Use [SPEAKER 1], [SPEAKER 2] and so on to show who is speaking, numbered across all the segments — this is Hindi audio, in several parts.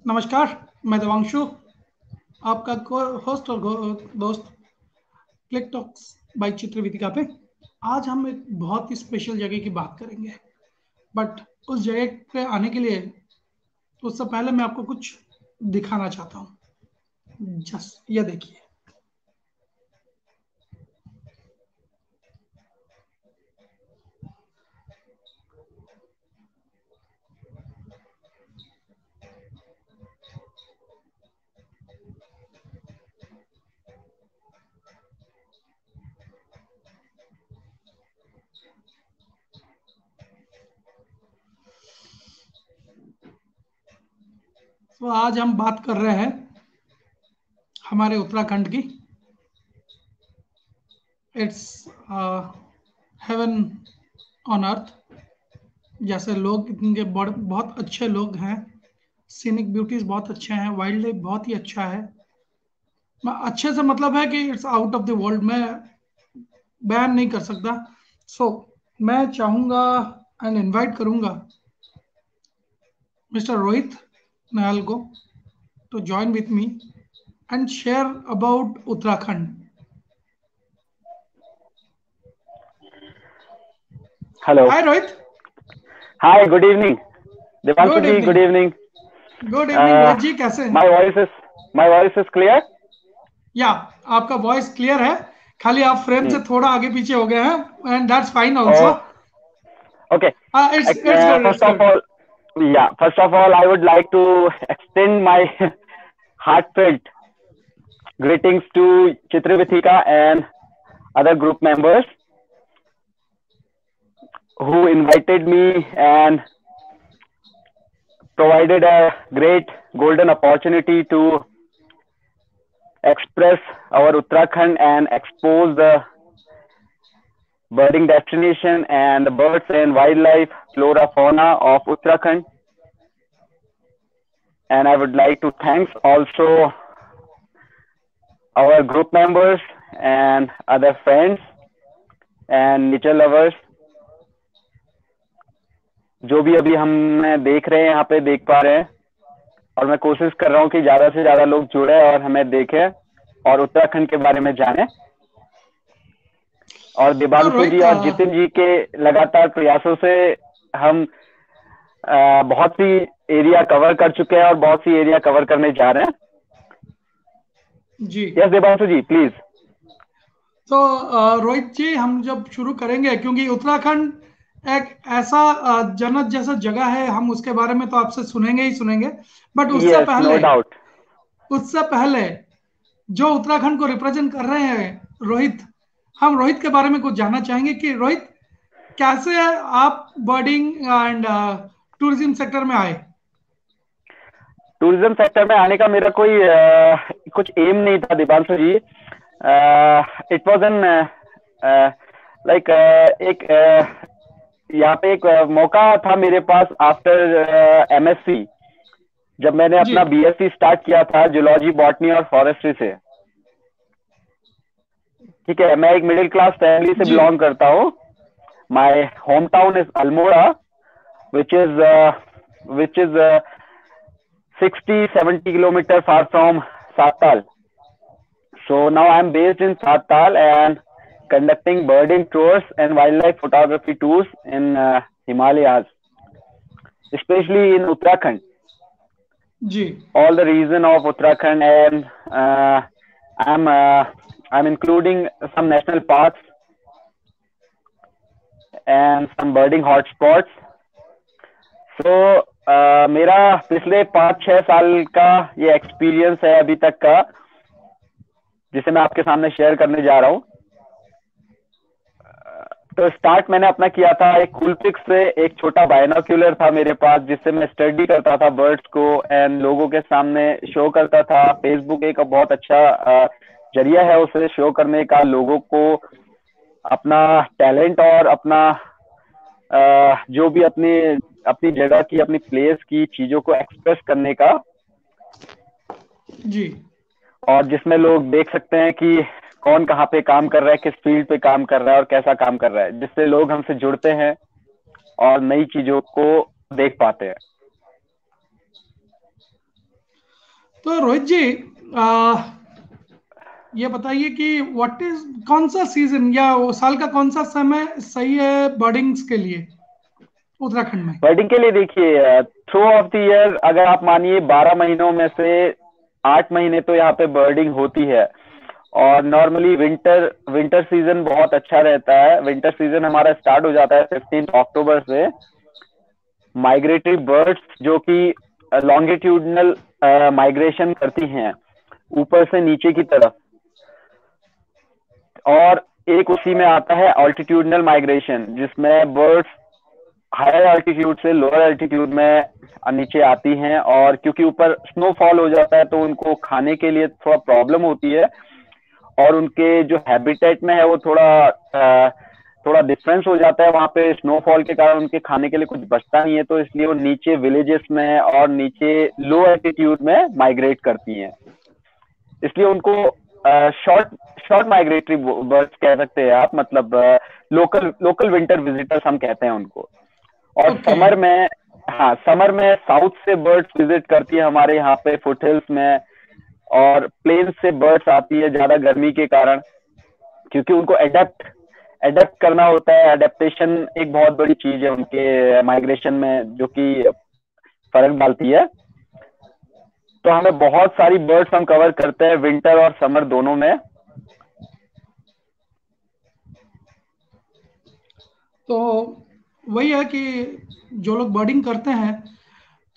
[SPEAKER 1] नमस्कार। मैं देवांशु, आपका होस्ट और दोस्त क्लिक टॉक्स बाई चित्रविदिका पे। आज हम एक बहुत ही स्पेशल जगह की बात करेंगे, बट उस जगह पे आने के लिए उससे पहले मैं आपको कुछ दिखाना चाहता हूँ। जस्ट ये देखिए। तो आज हम बात कर रहे हैं हमारे उत्तराखंड की। It's heaven on earth. जैसे लोग इनके बहुत अच्छे लोग हैं, सीनिक ब्यूटीज बहुत अच्छे हैं, वाइल्ड लाइफ बहुत ही अच्छा है। अच्छे से मतलब है कि it's out of the world. मैं बयान नहीं कर सकता। सो मैं चाहूंगा एंड इनवाइट करूंगा मिस्टर रोहित नयाल को to join with me and share about Uttarakhand.
[SPEAKER 2] Hello.
[SPEAKER 1] Hi Rohit.
[SPEAKER 2] Hi, good evening. Devanshu
[SPEAKER 1] good
[SPEAKER 2] ji, good
[SPEAKER 1] evening.
[SPEAKER 2] evening.
[SPEAKER 1] Good evening
[SPEAKER 2] Uh,
[SPEAKER 1] Rohit ji, कैसे हैं?
[SPEAKER 2] my voice is my voice is clear?
[SPEAKER 1] या आपका वॉइस क्लियर है, खाली आप फ्रेम
[SPEAKER 2] Hmm.
[SPEAKER 1] से थोड़ा आगे पीछे हो गए हैं and that's fine also.
[SPEAKER 2] Oh, okay.
[SPEAKER 1] It's good, it's
[SPEAKER 2] First of
[SPEAKER 1] good.
[SPEAKER 2] all, yeah. First of all, I would like to extend my heartfelt greetings to Chitravitika and other group members who invited me and provided a great golden opportunity to express our Uttarakhand and expose the birding destination and the birds and wildlife, flora, fauna of Uttarakhand. And I would like to thank also our group members and other friends and nature lovers जो भी अभी हम देख रहे हैं, यहाँ पे देख पा रहे हैं। और मैं कोशिश कर रहा हूँ कि ज्यादा से ज्यादा लोग जुड़े और हमें देखें और उत्तराखंड के बारे में जाने। और
[SPEAKER 1] तो
[SPEAKER 2] देवांशु जी
[SPEAKER 1] रोहित,
[SPEAKER 2] और जितिन जी के लगातार प्रयासों से हम बहुत सी एरिया कवर कर चुके हैं और बहुत सी एरिया कवर करने जा रहे हैं।
[SPEAKER 1] जी।
[SPEAKER 2] Yes Devanshu ji, please.
[SPEAKER 1] तो रोहित जी, हम जब शुरू करेंगे, क्योंकि उत्तराखंड एक ऐसा जन्नत जैसा जगह है, हम उसके बारे में तो आपसे सुनेंगे ही सुनेंगे। But
[SPEAKER 2] yes, no doubt.
[SPEAKER 1] उससे पहले जो उत्तराखंड को रिप्रेजेंट कर रहे हैं रोहित, हम रोहित के बारे में कुछ जानना चाहेंगे कि रोहित, कैसे आप बर्डिंग एंड टूरिज्म सेक्टर में आए?
[SPEAKER 2] टूरिज्म सेक्टर में आने का मेरा कोई कुछ एम नहीं था देवांशु जी। इट वाज एन लाइक एक यहाँ पे एक मौका था मेरे पास आफ्टर एमएससी, जब मैंने
[SPEAKER 1] जी।
[SPEAKER 2] अपना बीएससी स्टार्ट किया था जूलॉजी, बॉटनी और फॉरेस्ट्री से। ठीक है, मैं एक मिडिल क्लास फैमिली से
[SPEAKER 1] जी।
[SPEAKER 2] बिलोंग करता हूँ। My home town is Almora, which is uh, which is 60-70 kilometer far from Satal. So now I'm based in Satal and conducting birding tours and wildlife photography tours in Himalayas, especially in Uttarakhand.
[SPEAKER 1] जी।
[SPEAKER 2] All the region of Uttarakhand, and I'm including some national parks and some birding hotspots. So मेरा पिछले 5-6 साल का ये एक्सपीरियंस है अभी तक का, जिसे मैं आपके सामने शेयर करने जा रहा हूँ। तो स्टार्ट मैंने अपना किया था एक कूलपिक से। एक छोटा बायनोक्यूलर था मेरे पास, जिससे मैं स्टडी करता था बर्ड्स को एंड लोगों के सामने शो करता था। फेसबुक एक बहुत अच्छा जरिया है उसे शो करने का, लोगों को अपना टैलेंट और अपना जो भी अपनी अपनी जगह की, अपनी प्लेस की चीजों को एक्सप्रेस करने का।
[SPEAKER 1] जी।
[SPEAKER 2] और जिसमें लोग देख सकते हैं कि कौन कहाँ पे काम कर रहा है, किस फील्ड पे काम कर रहा है और कैसा काम कर रहा है, जिससे लोग हमसे जुड़ते हैं और नई चीजों को देख पाते हैं।
[SPEAKER 1] तो रोहित जी, आ, ये बताइए कि कौन सा सीजन या वो साल का कौन सा समय सही है बर्डिंग्स के लिए उत्तराखंड में?
[SPEAKER 2] बर्डिंग के लिए देखिए, थ्रू ऑफ द ईयर अगर आप मानिए 12 महीनों में से 8 महीने तो यहाँ पे बर्डिंग होती है। और नॉर्मली विंटर विंटर सीजन बहुत अच्छा रहता है। विंटर सीजन हमारा स्टार्ट हो जाता है 15 अक्टूबर से। माइग्रेटरी बर्ड्स जो कि लॉन्गिट्यूडनल माइग्रेशन करती हैं ऊपर से नीचे की तरफ, और एक उसी में आता है ऑल्टीट्यूडनल माइग्रेशन, जिसमें बर्ड्स हायर अल्टीट्यूड से लोअर अल्टीट्यूड में नीचे आती हैं। और क्योंकि ऊपर स्नोफॉल हो जाता है तो उनको खाने के लिए थोड़ा प्रॉब्लम होती है, और उनके जो हैबिटेट में है वो थोड़ा डिफरेंस हो जाता है। वहां पे स्नोफॉल के कारण उनके खाने के लिए कुछ बचता नहीं है, तो इसलिए वो नीचे विलेजेस में और नीचे लो एल्टीट्यूड में माइग्रेट करती हैं। इसलिए उनको शॉर्ट शॉर्ट माइग्रेटरी बर्ड्स कह सकते हैं आप, मतलब लोकल लोकल विंटर विजिटर्स हम कहते हैं उनको। और समर में, हाँ, समर में साउथ से बर्ड्स विजिट करती है हमारे यहाँ पे फुट हिल्स में, और प्लेन्स से बर्ड्स आती है ज्यादा गर्मी के कारण, क्योंकि उनको एडेप्ट करना होता है। एडेप्टेशन एक बहुत बड़ी चीज है उनके माइग्रेशन में, जो कि फर्क डालती है। तो हमें बहुत सारी बर्ड्स हम कवर करते हैं विंटर और समर दोनों में।
[SPEAKER 1] तो वही है कि जो लोग बर्डिंग करते हैं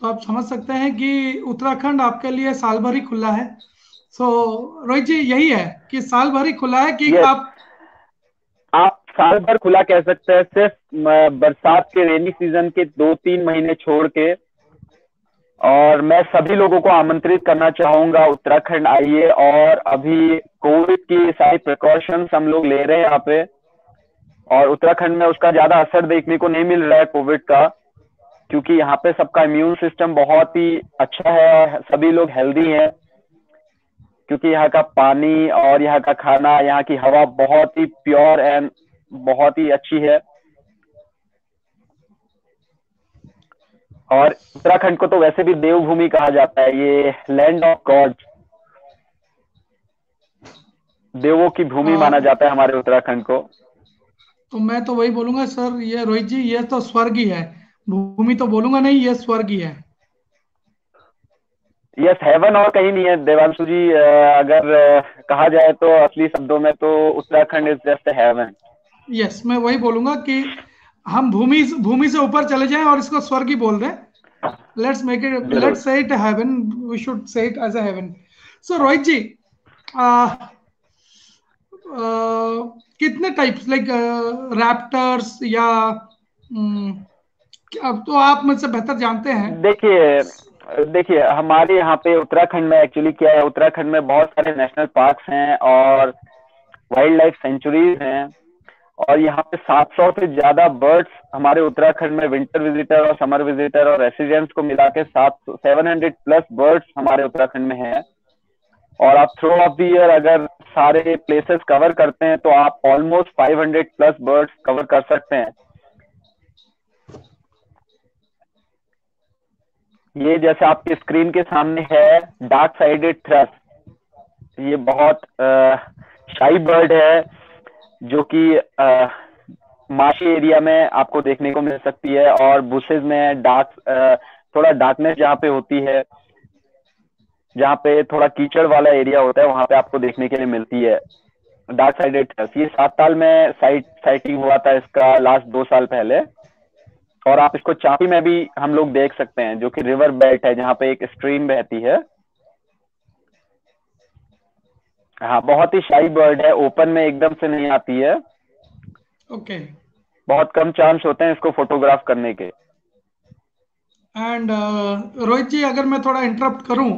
[SPEAKER 1] तो आप समझ सकते हैं कि उत्तराखंड आपके लिए साल भर ही खुला है। सो रोहित जी, यही है कि साल भर ही खुला है कि
[SPEAKER 2] yes,
[SPEAKER 1] आप
[SPEAKER 2] साल भर खुला कह सकते हैं, सिर्फ बरसात के रेनी सीजन के 2-3 महीने छोड़ के। और मैं सभी लोगों को आमंत्रित करना चाहूंगा, उत्तराखंड आइए। और अभी कोविड की सारी प्रिकॉशंस हम लोग ले रहे हैं यहाँ पे, और उत्तराखंड में उसका ज्यादा असर देखने को नहीं मिल रहा है कोविड का, क्योंकि यहाँ पे सबका इम्यून सिस्टम बहुत ही अच्छा है और सभी लोग हेल्दी हैं। क्योंकि यहाँ का पानी और यहाँ का खाना, यहाँ की हवा बहुत ही प्योर एंड बहुत ही अच्छी है। और उत्तराखंड को तो वैसे भी देवभूमि कहा जाता है, ये लैंड ऑफ गॉड्स, देवों की भूमि माना जाता है हमारे उत्तराखंड को।
[SPEAKER 1] तो मैं तो वही बोलूंगा सर, ये रोहित जी, ये तो स्वर्ग ही है। भूमि तो बोलूंगा नहीं, ये स्वर्ग ही है।
[SPEAKER 2] यस, हेवन और कहीं नहीं है देवांशु जी। अगर कहा जाए तो असली शब्दों में तो Uttarakhand is just heaven.
[SPEAKER 1] Yes, मैं वही बोलूंगा कि हम भूमि से ऊपर चले जाएं और इसको स्वर्ग ही बोल दें। Let's say it heaven, we should say it as a heaven. So Rohit ji, कितने टाइप्स, लाइक रैप्टर्स या अब तो आप मुझसे बेहतर जानते हैं।
[SPEAKER 2] देखिए हमारे यहाँ पे उत्तराखंड में एक्चुअली क्या है, उत्तराखंड में बहुत सारे नेशनल पार्क्स हैं और वाइल्ड लाइफ सेंचुरीज हैं। और यहाँ पे 700 से ज्यादा बर्ड्स हमारे उत्तराखंड में विंटर विजिटर और समर विजिटर और रेसिडेंट्स को मिला के 700+ बर्ड्स हमारे उत्तराखंड में हैं। और आप थ्रू ऑफ द ईयर अगर सारे प्लेसेस कवर करते हैं तो आप ऑलमोस्ट 500+ बर्ड्स कवर कर सकते हैं। ये जैसे आपके स्क्रीन के सामने है डार्क साइडेड थ्रस। ये बहुत शाई बर्ड है, जो कि माशी एरिया में आपको देखने को मिल सकती है, और बुशेज में थोड़ा डार्कनेस जहाँ पे होती है, जहाँ पे थोड़ा कीचड़ वाला एरिया होता है, वहां पे आपको देखने के लिए मिलती है डार्क साइडेड थ्रस। ये सातताल में साइटिंग हुआ था इसका लास्ट 2 साल पहले। और आप इसको चापी में भी हम लोग देख सकते हैं, जो कि रिवर बेल्ट है जहाँ पे एक स्ट्रीम बहती है। हाँ, बहुत ही शाई बर्ड है, ओपन में एकदम से नहीं आती है।
[SPEAKER 1] ओके।
[SPEAKER 2] बहुत कम चांस होते हैं इसको फोटोग्राफ करने के।
[SPEAKER 1] एंड रोहित जी, अगर मैं थोड़ा इंटरप्ट करूं,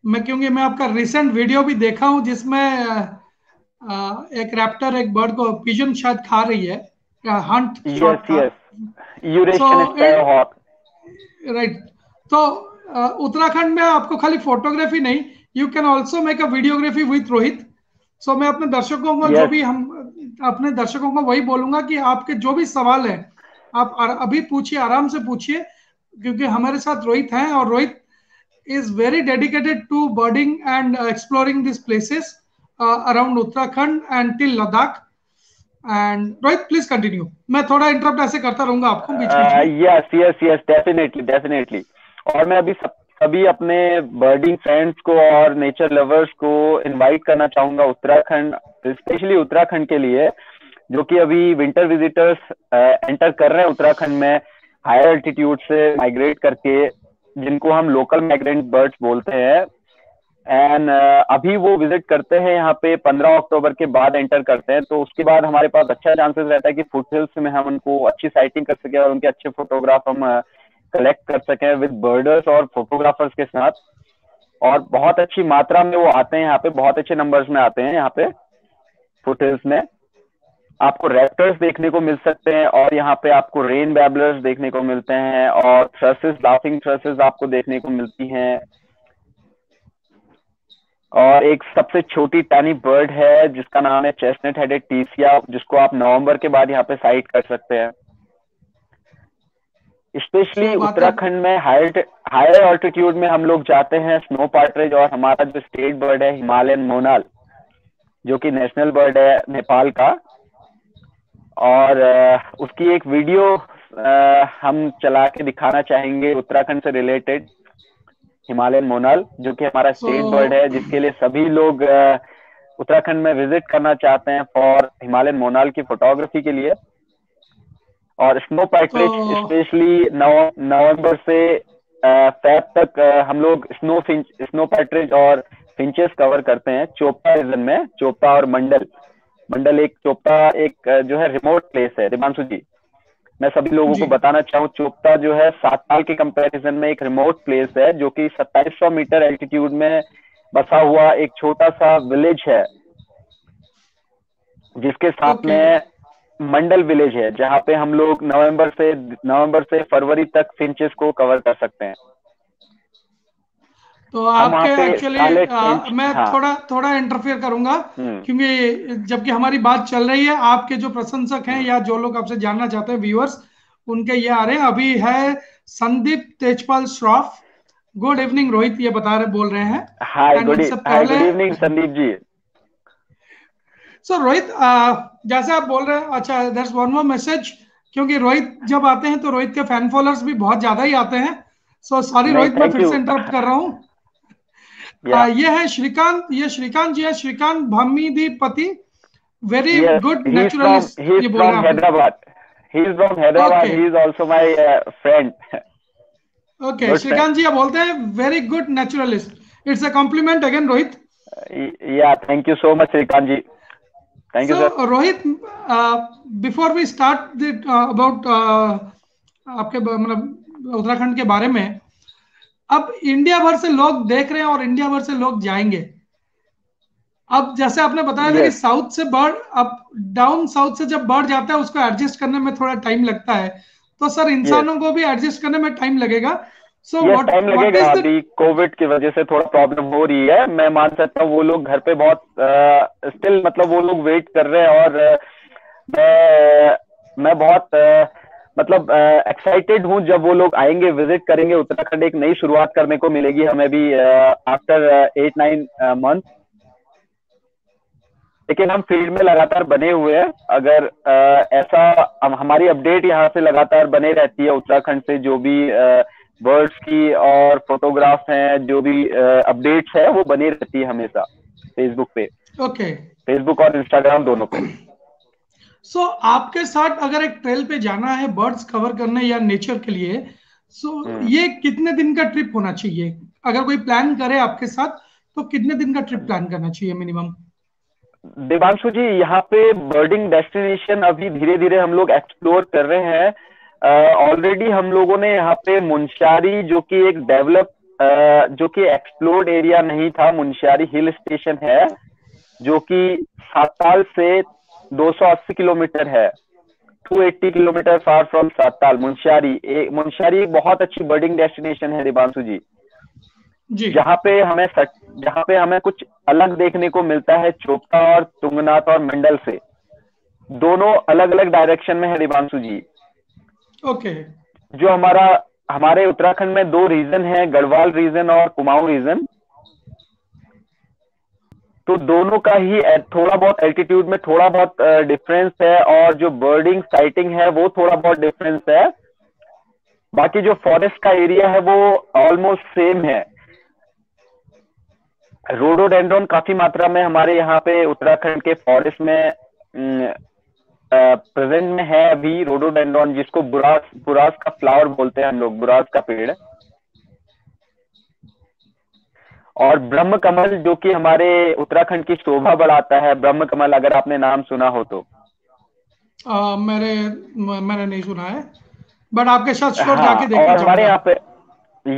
[SPEAKER 1] क्योंकि मैं आपका रिसेंट वीडियो भी देखा हूं जिसमें एक रैप्टर एक बर्ड को पिजन शायद खा रही है, हंट शॉट था।
[SPEAKER 2] Eurasian sparrowhawk.
[SPEAKER 1] राइट। तो उत्तराखंड में आपको खाली फोटोग्राफी नहीं, you can also make a videography with Rohit. So मैं अपने दर्शकों को जो भी हम अपने दर्शकों को वही बोलूंगा कि आपके जो भी सवाल है आप अभी पूछिए, आराम से पूछिए, क्योंकि हमारे साथ रोहित हैं और Rohit is very dedicated to birding and exploring these places around Uttarakhand and till Ladakh. And Rohit, please continue. मैं थोड़ा इंटरप्ट ऐसे करता रहूंगा आपको बीच बीच में.
[SPEAKER 2] Yes yes yes, definitely. और मैं अभी सभी अपने बर्डिंग फ्रेंड्स को और नेचर लवर्स को इनवाइट करना चाहूंगा उत्तराखंड, स्पेशली उत्तराखंड के लिए, जो कि अभी विंटर विजिटर्स एंटर कर रहे हैं उत्तराखंड में हायर एल्टीट्यूड से माइग्रेट करके, जिनको हम लोकल माइग्रेंट बर्ड्स बोलते हैं. एंड अभी वो विजिट करते हैं यहाँ पे 15 अक्टूबर के बाद एंटर करते हैं. तो उसके बाद हमारे पास अच्छा चांसेस रहता है कि फुट हिल्स में हम उनको अच्छी साइटिंग कर सके और उनके अच्छे फोटोग्राफ हम कलेक्ट कर सकें विद बर्डर्स और फोटोग्राफर्स के साथ. और बहुत अच्छी मात्रा में वो आते हैं यहाँ पे, बहुत अच्छे नंबर्स में आते हैं यहाँ पे फुट हिल्स में. आपको रैप्टर्स देखने को मिल सकते हैं और यहाँ पे आपको रेन बैबलर्स देखने को मिलते हैं और थ्रसेस, लाफिंग थ्रसेस आपको देखने को मिलती हैं. और एक सबसे छोटी टानी बर्ड है जिसका नाम है चेस्टनट हेडेड टीसिया, जिसको आप नवंबर के बाद यहाँ पे साइट कर सकते हैं. स्पेशली उत्तराखंड में हायर ऑल्टीट्यूड में हम लोग जाते हैं स्नो पार्टरेज, और हमारा जो स्टेट बर्ड है हिमालयन मोनाल, जो कि नेशनल बर्ड है नेपाल का. और उसकी एक वीडियो हम चला के दिखाना चाहेंगे उत्तराखंड से रिलेटेड, हिमालयन मोनाल, जो कि हमारा स्टेट बर्ड है, जिसके लिए सभी लोग उत्तराखंड में विजिट करना चाहते हैं फॉर हिमालयन मोनाल की फोटोग्राफी के लिए. और स्नो पार्टरेज स्पेशली नवंबर से फेब तक हम लोग स्नो पार्टरेज और फिंचेस कवर करते हैं चोपता रीजन में. चोपता और मंडल चोपता एक जो है रिमोट प्लेस है. दिबांशु जी, मैं सभी लोगों को बताना चाहूँ, चोपता जो है साताल के कंपैरिजन में एक रिमोट प्लेस है, जो कि 2700 मीटर एल्टीट्यूड में बसा हुआ एक छोटा सा विलेज है, जिसके साथ में मंडल विलेज है, जहाँ पे हम लोग नवंबर से फरवरी तक फिंचेस को कवर कर सकते हैं.
[SPEAKER 1] तो आपके एक्चुअली मैं थोड़ा इंटरफेयर करूंगा, क्योंकि जबकि हमारी बात चल रही है, आपके जो प्रशंसक हैं या जो लोग आपसे जानना चाहते हैं व्यूअर्स, उनके ये आ रहे हैं. अभी है संदीप तेजपाल श्रॉफ. गुड इवनिंग रोहित, ये बोल रहे हैं.
[SPEAKER 2] Hi, good evening Sandeep ji.
[SPEAKER 1] So Rohit, जैसे आप बोल रहे हैं, अच्छा there is one more message, क्योंकि रोहित जब आते हैं तो रोहित के फैन फॉलोअर्स भी बहुत ज्यादा ही आते हैं. सो सॉरी रोहित, मैं फिर से इंटरप्ट कर रहा हूँ. ये है श्रीकांत, श्रीकांत जी है, Srikanth Bhamidipati, very good naturalist.
[SPEAKER 2] He is from Hyderabad. He is also my friend.
[SPEAKER 1] Okay, Srikanth ji आप बोलते हैं very good naturalist. It's a compliment again Rohit.
[SPEAKER 2] Yeah, thank you so much Srikanth ji. Thank you, sir.
[SPEAKER 1] Rohit, before we start about आपके मतलब उत्तराखंड के बारे में, अब इंडिया भर से लोग देख रहे हैं और इंडिया भर से लोग जाएंगे. अब जैसे आपने बताया था कि साउथ से बर्ड, अब डाउन साउथ से जब बर्ड जाता है उसको एडजस्ट करने में थोड़ा टाइम लगता है, तो सर इंसानों को भी एडजस्ट करने में टाइम लगेगा.
[SPEAKER 2] टाइम लगेगा. अभी कोविड की वजह से थोड़ा प्रॉब्लम हो रही है. मैं मान सकता हूँ वो लोग घर पे बहुत स्टिल मतलब वो लोग वेट कर रहे हैं. और मैं बहुत मतलब एक्साइटेड हूँ जब वो लोग आएंगे, विजिट करेंगे उत्तराखंड. एक नई शुरुआत करने को मिलेगी हमें भी आफ्टर 8-9 मंथ. लेकिन हम फील्ड में लगातार बने हुए हैं. अगर ऐसा हमारी अपडेट यहाँ से लगातार बने रहती है उत्तराखंड से, जो भी बर्ड्स की और फोटोग्राफ हैं, जो भी अपडेट्स है वो बनी रहती है हमेशा फेसबुक पे. फेसबुक और इंस्टाग्राम दोनों पे.
[SPEAKER 1] सो आपके साथ अगर एक ट्रेल पे जाना है बर्ड्स कवर करने या नेचर के लिए, ये कितने दिन का ट्रिप होना चाहिए? अगर कोई प्लान करे आपके साथ तो कितने दिन का ट्रिप प्लान करना चाहिए मिनिमम?
[SPEAKER 2] देवांशु जी, यहाँ पे बर्डिंग डेस्टिनेशन अभी धीरे धीरे हम लोग एक्सप्लोर कर रहे हैं. ऑलरेडी हम लोगों ने यहाँ पे मुनस्यारी, जो कि एक जो कि एक्सप्लोर्ड एरिया नहीं था, मुनस्यारी हिल स्टेशन है, जो कि साताल से 280 किलोमीटर है, 280 किलोमीटर फार फ्रॉम साताल. मुनस्यारी एक बहुत अच्छी बर्डिंग डेस्टिनेशन है दिबांशु जी, जहाँ पे हमें कुछ अलग देखने को मिलता है. चोपता और तुंगनाथ और मंडल से दोनों अलग अलग डायरेक्शन में है दिबांशु जी.
[SPEAKER 1] ओके.
[SPEAKER 2] जो हमारा हमारे उत्तराखंड में दो रीजन है, गढ़वाल रीजन और कुमाऊं रीजन। तो दोनों का ही थोड़ा बहुत एल्टीट्यूड में थोड़ा बहुत डिफरेंस है, और जो बर्डिंग साइटिंग है वो थोड़ा बहुत डिफरेंस है। बाकी जो फॉरेस्ट का एरिया है वो ऑलमोस्ट सेम है। रोडोडेंड्रॉन काफी मात्रा में हमारे यहाँ पे उत्तराखंड के फॉरेस्ट में प्रेजेंट में है अभी। रोडोडेंड्रॉन, जिसको बुरास बुरास का फ्लावर बोलते हैं हम लोग, बुरास का पेड़। और ब्रह्म कमल, जो कि हमारे उत्तराखंड की शोभा बढ़ाता है। ब्रह्म कमल, अगर आपने नाम सुना हो तो।
[SPEAKER 1] मैंने नहीं सुना है, बट आपके साथ श्योर
[SPEAKER 2] हाँ,
[SPEAKER 1] जाके देखना
[SPEAKER 2] और हमारे
[SPEAKER 1] चाहूंगा।
[SPEAKER 2] यहाँ पे,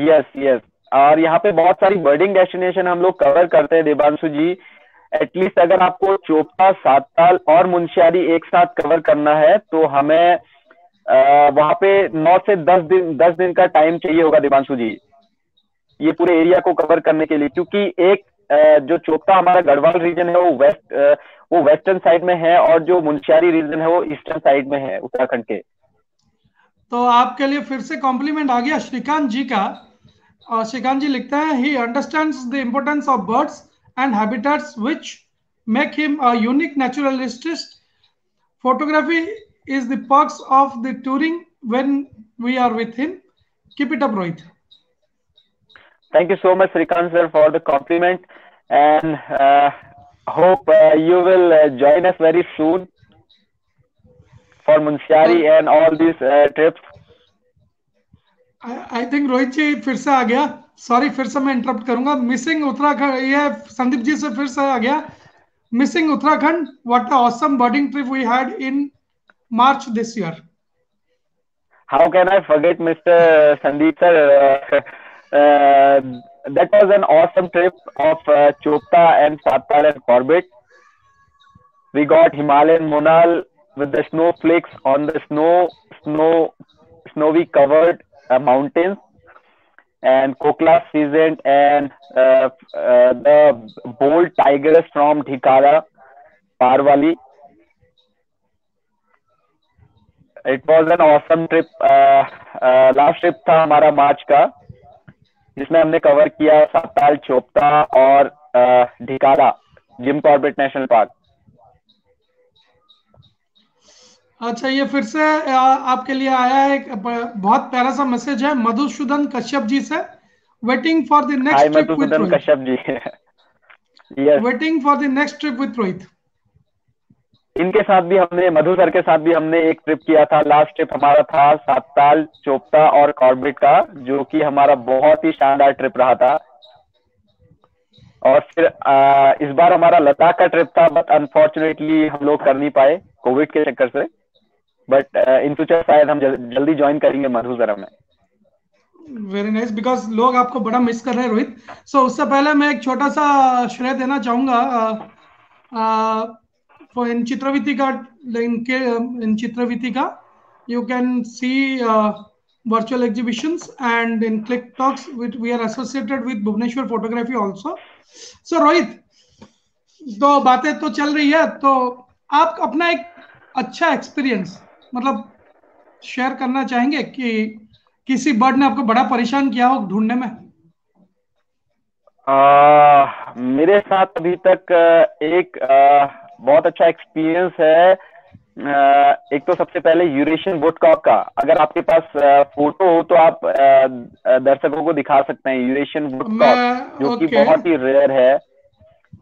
[SPEAKER 2] यस यस, और यहाँ पे बहुत सारी बर्डिंग डेस्टिनेशन हम लोग कवर करते हैं देवांशु जी। एटलीस्ट अगर आपको चोपता, सातताल और मुंशियारी एक साथ कवर करना है तो हमें वहां पे 9 से 10 दिन का टाइम चाहिए होगा देवांशु जी, ये पूरे एरिया को कवर करने के लिए। क्योंकि एक जो चोपता हमारा गढ़वाल रीजन है वो वेस्टर्न साइड में है, और जो मुंशियारी रीजन है वो ईस्टर्न साइड में है उत्तराखंड के।
[SPEAKER 1] तो आपके लिए फिर से कॉम्प्लीमेंट आ गया श्रीकांत जी का। और श्रीकांत जी लिखते हैं, he understands the importance of birds and habitats which make him a unique naturalist. Photography is the perks of the touring when we are with him. Keep it up Rohit.
[SPEAKER 2] Thank you so much, Srikant sir, for the compliment, and hope you will join us very soon for Munshiari and all these trips.
[SPEAKER 1] I think Rohit ji फिर से आ गया। सॉरी, फिर से मैं इंटरप्ट करूंगा। मिसिंग उत्तराखंड, ये संदीप जी से फिर से आ गया। Missing Uttarakhand, what a awesome birding trip we had in March this year.
[SPEAKER 2] How can I forget, Mr. Sandeep sir? That was an awesome trip of Chopta and Satpal and Corbett. We got Himalayan Munal with the snowflakes on the snowy covered mountains, and Kokla pheasant, and the bold tigers from Dhikara, Parwali. It was an awesome trip. Last trip था हमारा मार्च का, जिसमें हमने कवर किया साताल, चोपता और ढिकारा, जिम कॉर्बेट नेशनल पार्क।
[SPEAKER 1] अच्छा, ये फिर से आपके लिए आया है एक बहुत प्यारा सा मैसेज है मधुसूदन कश्यप जी से। Waiting for the next trip with
[SPEAKER 2] Madhusudan
[SPEAKER 1] Rohit.
[SPEAKER 2] Kashyap ji. Yes,
[SPEAKER 1] waiting for the next trip with Rohit.
[SPEAKER 2] इनके साथ भी हमने, मधु सर के साथ भी हमने एक ट्रिप किया था। लास्ट ट्रिप हमारा था सातताल, चोपता और कॉर्बेट का, जो कि हमारा बहुत ही शानदार ट्रिप रहा था। और फिर इस बार हमारा लद्दाख का ट्रिप था, बट अनफॉर्चुनेटली हम लोग कर नहीं पाए कोविड के चक्कर से। बट इन फ्यूचर शायद हम जल्दी ज्वाइन करेंगे मधु सर हमें।
[SPEAKER 1] वेरी नाइस, बिकॉज लोग आपको बड़ा मिस कर रहे हैं रोहित। सो उससे पहले मैं एक छोटा सा श्रेय देना चाहूंगा इन चित्रविति का। You can see virtual exhibitions, and in Click Talks we are associated with Bhubaneswar photography also. So Rohit, तो बातें तो चल रही है, तो आप अपना एक अच्छा एक्सपीरियंस मतलब शेयर करना चाहेंगे कि किसी बर्ड ने आपको बड़ा परेशान किया हो ढूंढने में?
[SPEAKER 2] मेरे साथ अभी तक एक बहुत अच्छा एक्सपीरियंस है। एक तो सबसे पहले यूरेशियन वुडकॉक का, अगर आपके पास फोटो हो तो आप दर्शकों को दिखा सकते हैं। यूरेशियन वुडकॉक जो कि बहुत ही रेयर है।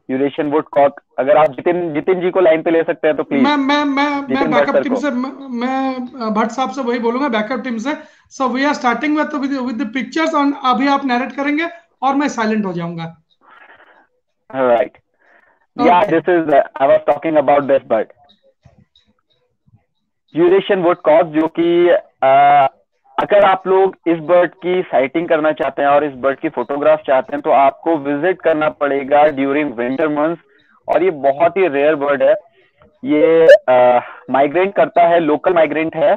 [SPEAKER 2] यूरेशियन वुडकॉक, अगर आप जितिन जी को लाइन पे ले सकते हैं तो प्लीज।
[SPEAKER 1] मैं बैकअप टीम से, मैं भट्ट साहब से वही बोलूंगा, बैकअप टीम से। So we are starting with the pictures, और अभी आप नैरेट करेंगे और मैं साइलेंट हो जाऊंगा।
[SPEAKER 2] राइट, या this is, I was talking about this bird, Eurasian Woodcock, जो कि अगर आप लोग इस बर्ड की साइटिंग करना चाहते हैं और इस बर्ड की फोटोग्राफ चाहते हैं तो आपको विजिट करना पड़ेगा ड्यूरिंग विंटर मंथ्स। और ये बहुत ही रेयर बर्ड है। ये माइग्रेट करता है, लोकल माइग्रेंट है।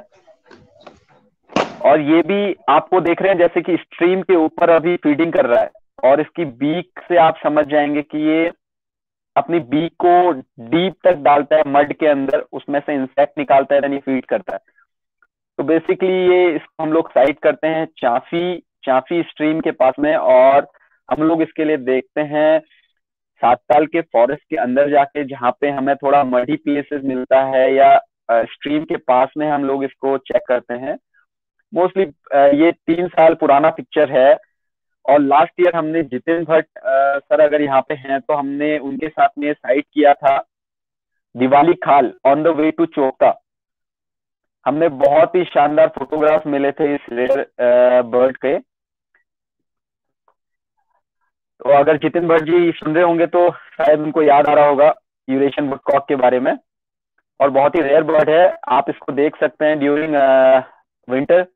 [SPEAKER 2] और ये भी आपको देख रहे हैं जैसे कि स्ट्रीम के ऊपर अभी फीडिंग कर रहा है, और इसकी बीक से आप समझ जाएंगे कि ये अपनी बीक को डीप तक डालता है मड के अंदर, उसमें से इंसेक्ट निकालता है, यानी फीड करता है। तो बेसिकली ये इसको हम लोग साइट करते हैं चाफी चाफी स्ट्रीम के पास में, और हम लोग इसके लिए देखते हैं सातताल के फॉरेस्ट के अंदर जाके, जहाँ पे हमें थोड़ा मडी प्लेसेस मिलता है या स्ट्रीम के पास में हम लोग इसको चेक करते हैं। मोस्टली ये 3 साल पुराना पिक्चर है, और लास्ट ईयर हमने जितिन भट्ट सर अगर यहाँ पे हैं तो हमने उनके साथ में साइट किया था Diwali Khal on the way to Chopta. हमने बहुत ही शानदार फोटोग्राफ मिले थे इस रेयर बर्ड के। तो अगर जितिन भट्ट जी सुन रहे होंगे तो शायद उनको याद आ रहा होगा यूरेशियन वुडकॉक के बारे में, और बहुत ही रेयर बर्ड है। आप इसको देख सकते हैं ड्यूरिंग विंटर।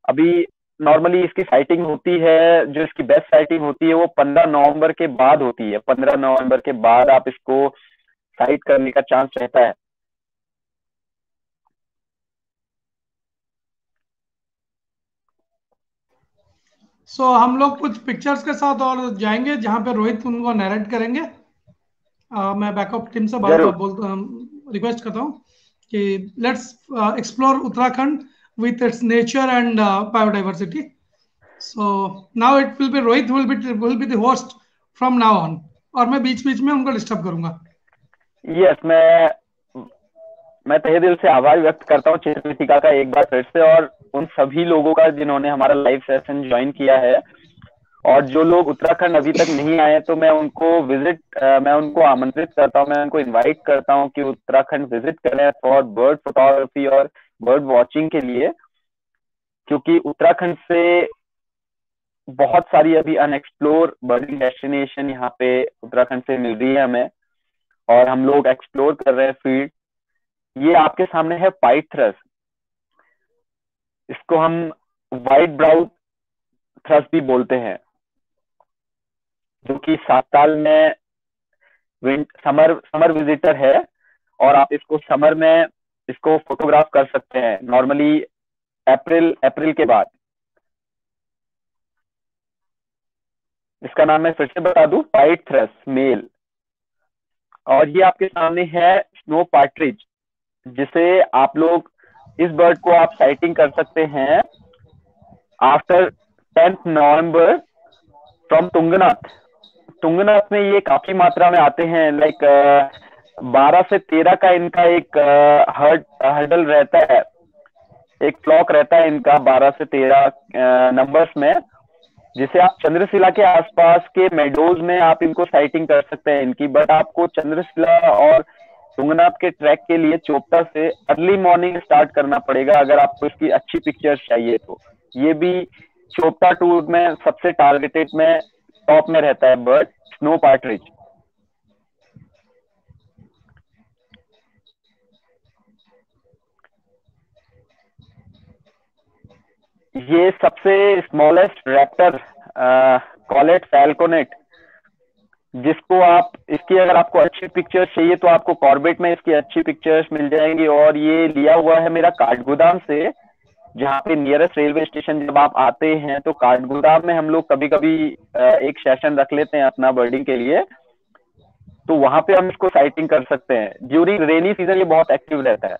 [SPEAKER 2] अभी नॉर्मली इसकी साइटिंग होती है, जो इसकी बेस्ट साइटिंग होती है वो 15 नवंबर के बाद होती है। 15 नवंबर के बाद आप इसको साइट करने का चांस रहता है।
[SPEAKER 1] सो हम लोग कुछ पिक्चर्स के साथ और जाएंगे जहां पे रोहित उनको नरेट करेंगे। मैं बैकअप टीम से रिक्वेस्ट करता हूँ कि let's explore Uttarakhand with its nature and biodiversity. So now it will be Rohit will be the host from now on, और मैं बीच बीच में उनको डिस्टर्ब करूंगा।
[SPEAKER 2] यस, मैं तहे दिल से आभार व्यक्त करता हूँ चित्रकृतिका का एक बार फिर से, और उन सभी लोगों का जिन्होंने हमारा लाइव सेशन ज्वाइन किया है। और जो लोग उत्तराखंड अभी तक नहीं आए तो मैं उनको आमंत्रित करता हूँ, मैं उनको इनवाइट करता हूँ कि उत्तराखंड विजिट करें फॉर बर्ड फोटोग्राफी और बर्ड वॉचिंग के लिए, क्योंकि उत्तराखंड से बहुत सारी अभी अनएक्सप्लोर बर्डिंग डेस्टिनेशन यहाँ पे उत्तराखंड से मिल रही है हमें, और हम लोग एक्सप्लोर कर रहे हैं फील्ड। ये आपके सामने है पाइट थ्रस, इसको हम व्हाइट ब्राउन थ्रस भी बोलते हैं, जो कि सातताल में समर विजिटर है, और आप इसको समर में इसको फोटोग्राफ कर सकते हैं नॉर्मली अप्रैल के बाद। इसका नाम मैं फिर से बता दूं, पाइट थ्रस मेल। और ये आपके सामने है स्नो पार्ट्रिज, जिसे आप लोग इस बर्ड को आप साइटिंग कर सकते हैं after 10th November from Tungnath में ये काफी मात्रा में आते हैं। लाइक 12 से 13 का इनका एक हर्डल रहता है, एक फ्लॉक रहता है इनका 12 से 13 नंबर्स में, जिसे आप चंद्रशिला के आसपास के मेडोज में आप इनको साइटिंग कर सकते हैं इनकी। बट आपको चंद्रशिला और तुंगनाथ के ट्रैक के लिए चोपता से अर्ली मॉर्निंग स्टार्ट करना पड़ेगा अगर आपको इसकी अच्छी पिक्चर्स चाहिए तो। ये भी चोपता टूर में सबसे टारगेटेड में टॉप में रहता है बर्ड, स्नो पार्ट्रिज। ये सबसे स्मॉलेस्ट रैप्टर कॉलेट फैल्कोनेट, जिसको आप इसकी अगर आपको अच्छी पिक्चर्स चाहिए तो आपको कॉर्बेट में इसकी अच्छी पिक्चर्स मिल जाएंगी। और ये लिया हुआ है मेरा काठगोदाम से, जहाँ पे नियरेस्ट रेलवे स्टेशन जब आप आते हैं तो काठगोदाम में हम लोग कभी कभी एक सेशन रख लेते हैं अपना बर्डिंग के लिए, तो वहां पे हम इसको साइटिंग कर सकते हैं। ड्यूरिंग रेनी सीजन ये बहुत एक्टिव रहता है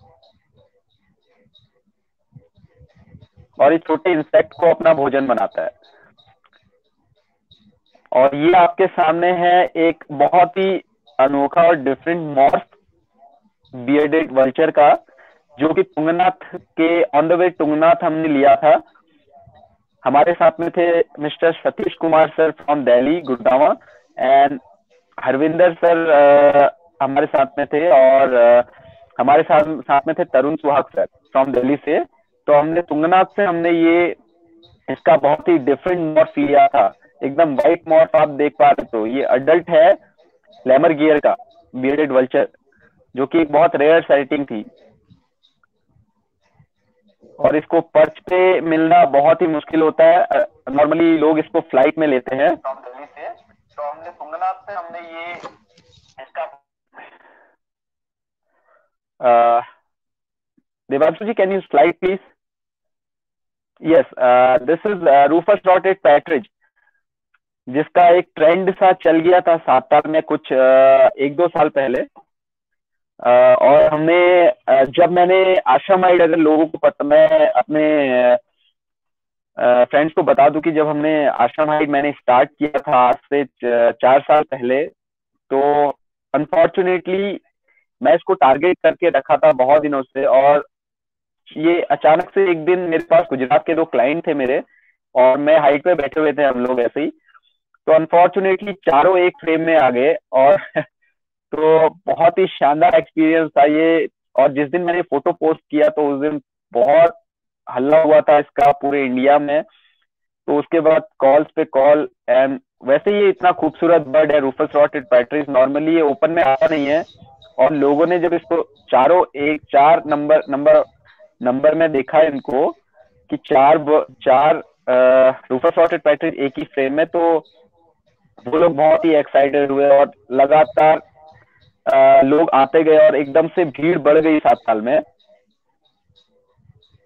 [SPEAKER 2] और इस छोटे इंसेक्ट को अपना भोजन बनाता है। और ये आपके सामने है एक बहुत ही अनोखा और डिफरेंट मॉर्फ बियर्डेड वल्चर का, जो कि तुंगनाथ के ऑन द वे तुंगनाथ हमने लिया था। हमारे साथ में थे mister Satish Kumar sir from Delhi Gurgaon, and Harvinder sir हमारे साथ में थे, और हमारे साथ में थे तरुण सुहाग सर फ्रॉम दिल्ली से। तो हमने तुंगनाथ से हमने ये इसका बहुत ही डिफरेंट मॉर्फ लिया था, एकदम व्हाइट मॉर्फ आप देख पा रहे। तो ये अडल्ट है लेमर गियर का बियर्डेड वल्चर, जो कि एक बहुत रेयर साइटिंग थी, और इसको पर्च पे मिलना बहुत ही मुश्किल होता है। नॉर्मली लोग इसको फ्लाइट में लेते हैं दिल्ली से। तो हमने तुंगनाथ से हमने ये इसका Devanshu ji, can you slide please? Yes, this is rufous dotted partridge, जिसका एक ट्रेंड सा चल गया था सातताल में कुछ 1-2 साल पहले। और हमने जब मैंने आश्रम हाइट, अगर लोगों को पता, मैं अपने फ्रेंड्स को बता दूं कि जब हमने आश्रम हाइट मैंने स्टार्ट किया था आज से 4 साल पहले, तो अनफॉर्चुनेटली मैं इसको टारगेट करके रखा था बहुत दिनों से, और ये अचानक से एक दिन मेरे पास गुजरात के 2 क्लाइंट थे मेरे, और मैं हाइट पे बैठे हुए थे हम लोग ऐसे ही, तो अनफॉर्चुनेटली चारों एक फ्रेम में आ गए। और तो बहुत ही शानदार एक्सपीरियंस था ये। और जिस दिन मैंने फोटो पोस्ट किया तो उस दिन बहुत हल्ला हुआ था इसका पूरे इंडिया में। तो उसके बाद कॉल्स पे कॉल, एंड वैसे ये इतना खूबसूरत बर्ड है रूफस रॉटेड पैट्रिस, नॉर्मली ये ओपन में आता नहीं है। और लोगों ने जब इसको चारों एक 4 नंबर नंबर नंबर में देखा इनको कि चार रूफस रॉटेड पैट्रिस एक ही फ्रेम में, तो वो लोग बहुत ही एक्साइटेड हुए, और लगातार लोग आते गए और एकदम से भीड़ बढ़ गई 7 साल में।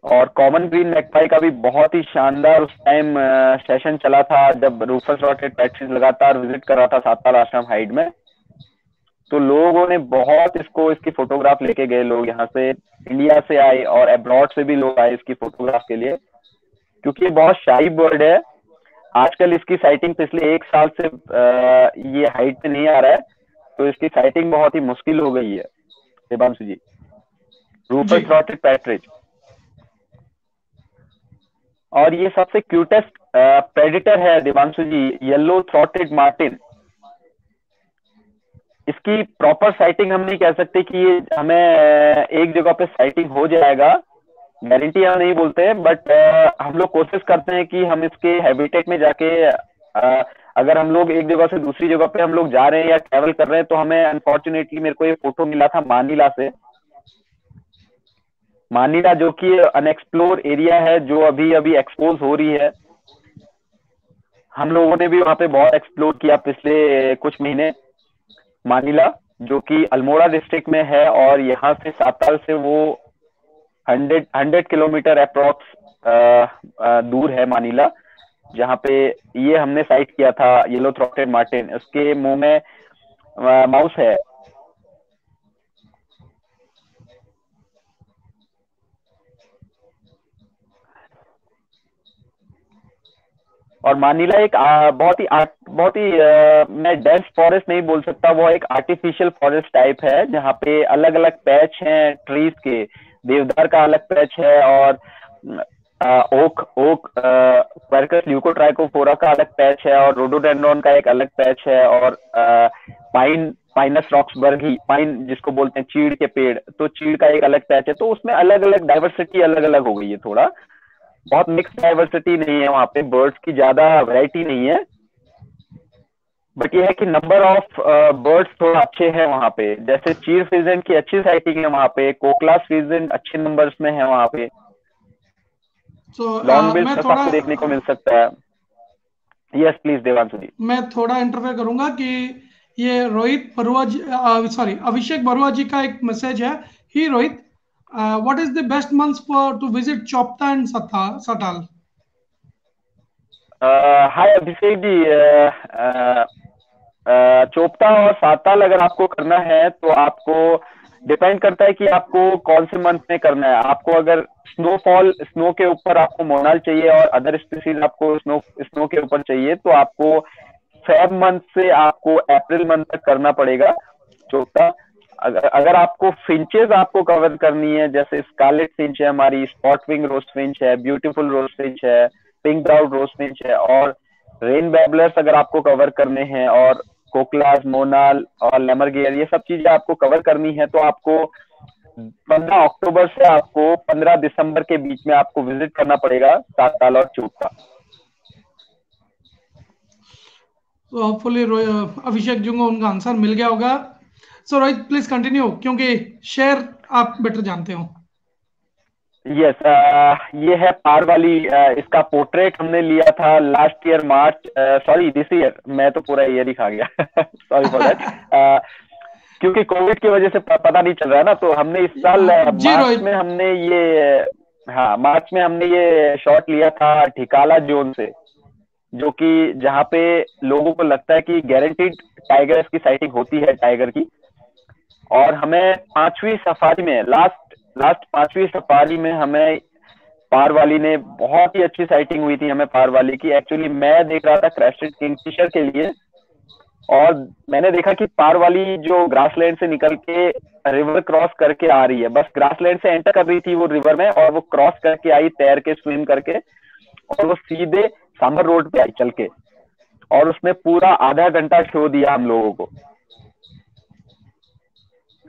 [SPEAKER 2] और कॉमन ग्रीन मैकपाई का भी बहुत ही शानदार उस टाइम सेशन चला था, जब रूफस रॉटेड पैट्रिस लगातार विजिट कर रहा था 7 साल आश्रम हाइट में। तो लोगों ने बहुत इसकी फोटोग्राफ लेके गए, लोग यहाँ से इंडिया से आए और अब्रॉड से भी लोग आए इसकी फोटोग्राफ के लिए, क्योंकि ये बहुत शाही बर्ड है। आजकल इसकी साइटिंग पिछले 1 साल से ये हाइट पे नहीं आ रहा है, तो इसकी साइटिंग बहुत ही मुश्किल हो गई है देवांशु जी। रूफस रॉटेड पैट्रिज, और ये सबसे क्यूटेस्ट प्रेडिटर है देवांशु जी, येलो थ्रॉटेड मार्टिन। इसकी प्रॉपर साइटिंग हम नहीं कह सकते कि ये हमें एक जगह पे साइटिंग हो जाएगा, गारंटी हम नहीं बोलते हैं, बट हम लोग कोशिश करते हैं कि हम इसके हैबिटेट में जाके अगर हम लोग एक जगह से दूसरी जगह पे हम लोग जा रहे हैं या ट्रैवल कर रहे हैं, तो हमें अनफॉर्चुनेटली मेरे को ये फोटो मिला था मानीला से। मानीला जो कि अनएक्सप्लोर एरिया है, जो अभी अभी एक्सपोज हो रही है। हम लोगों ने भी वहां पे बहुत एक्सप्लोर किया पिछले कुछ महीने। मानीला जो कि अल्मोड़ा डिस्ट्रिक्ट में है, और यहाँ से 7 साल से वो 100 किलोमीटर अप्रोक्स दूर है मानीला, जहाँ पे ये हमने साइट किया था येलो थ्रॉटेड मार्टिन। उसके मुंह में माउस है। और मानीला एक बहुत ही मैं डेंस फॉरेस्ट नहीं बोल सकता, वो एक आर्टिफिशियल फॉरेस्ट टाइप है, जहाँ पे अलग अलग पैच हैं ट्रीज के। देवदार का अलग पैच है, और ओक ओक क्वेर्कस ल्यूकोट्राइकोफोरा का अलग पैच है, और रोडोडेंड्रॉन का एक अलग पैच है, और पाइनस रॉक्सबर्गी, पाइन जिसको बोलते हैं चीड़ के पेड़, तो चीड़ का एक अलग पैच है। तो उसमें अलग अलग डाइवर्सिटी अलग अलग हो गई है, थोड़ा बहुत मिक्स डाइवर्सिटी नहीं है वहां पे, बर्ड्स की ज्यादा वैरायटी नहीं है, बट ये है कि नंबर ऑफ बर्ड्स थोड़ा अच्छे हैं वहां पे। जैसे चीर फिजेंट की अच्छी साइटिंग है वहां पे, कोकलास फिजेंट अच्छे नंबर्स में है वहां पे। लॉन्ग बिल आपको देखने को मिल सकता है। Yes please Devanshu ji.
[SPEAKER 1] मैं थोड़ा इंटरफेयर करूंगा कि ये रोहित बरुआ जी, सॉरी अभिषेक बरुआ जी का एक मैसेज है। ही Rohit, what is the best months for to visit Chopta and Sattal?
[SPEAKER 2] Hi Abhishek ji, Chopta और साताल अगर आपको करना है तो आपको डिपेंड करता है कि आपको कौन से मंथ में करना है। आपको अगर स्नो के ऊपर आपको मोनाल चाहिए और अदर स्पीसीज आपको स्नो के ऊपर चाहिए, तो आपको फेब मंथ से आपको अप्रैल मंथ तक करना पड़ेगा चोपता। अगर आपको फिंचेस आपको कवर करनी है, जैसे स्कारलेट फिंच है हमारी, स्पॉट विंग रोस्ट फिंच है, ब्यूटीफुल रोस्ट फिंच है, पिंक ब्राउड रोस्ट फिंच है, और रेन बैबलर्स अगर आपको कवर करने हैं, और कोकलास, मोनाल और लेमरगेयर, ये सब चीजें आपको कवर करनी है, तो आपको 15 अक्टूबर से आपको 15 दिसंबर के बीच में आपको विजिट करना पड़ेगा साताल और चोपता।
[SPEAKER 1] तो होपफुली अभिषेक जी को उनका आंसर मिल गया होगा। सो रोहित प्लीज कंटिन्यू, क्योंकि शेयर आप बेटर जानते हो।
[SPEAKER 2] यस ये है पार वाली, इसका पोर्ट्रेट हमने लिया था last year March, sorry this year, मैं तो पूरा ईयर ही खा गया सॉरी फॉर दैट, क्योंकि कोविड की वजह से पता नहीं चल रहा है ना, तो हमने इस साल मार्च में हमने ये शॉट लिया था ठिकाला जोन से, जो कि जहाँ पे लोगों को लगता है कि गारंटीड टाइगर की साइटिंग होती है टाइगर की। और हमें पांचवी सफारी में लास्ट पांचवी सफारी में हमें पार वाली ने बहुत ही अच्छी साइटिंग हुई थी हमें पार वाली की। एक्चुअली मैं देख रहा था क्रेस्टेड किंगफिशर के लिए, और मैंने देखा कि पार वाली जो ग्रासलैंड से निकल के रिवर क्रॉस करके आ रही है, बस ग्रासलैंड से एंटर कर रही थी वो रिवर में, और वो क्रॉस करके आई तैर के, स्विम करके, और वो सीधे सांबर रोड पे आई चल के, और उसने पूरा आधा घंटा शो दिया हम लोगों को,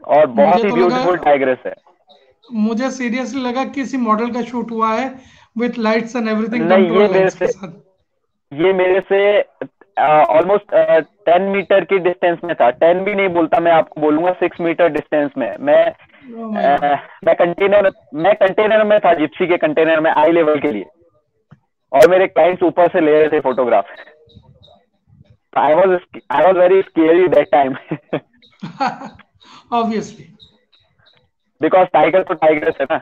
[SPEAKER 2] और बहुत ही ब्यूटीफुल टाइग्रेस है।
[SPEAKER 1] मुझे सीरियसली लगा किसी मॉडल का शूट हुआ है विथ लाइट्स एंड एवरीथिंग।
[SPEAKER 2] नहीं, ये मेरे से ऑलमोस्ट 10 मीटर की डिस्टेंस में था। 10 भी नहीं बोलता, मैं आपको बोलूंगा 6 मीटर डिस्टेंस में। मैं कंटेनर में था, जिप्सी के कंटेनर में, आई लेवल के लिए, और मेरे क्लाइंट्स ऊपर से ले रहे थे photograph. I was very scary that time,
[SPEAKER 1] obviously,
[SPEAKER 2] because tiger तो टाइगर है ना।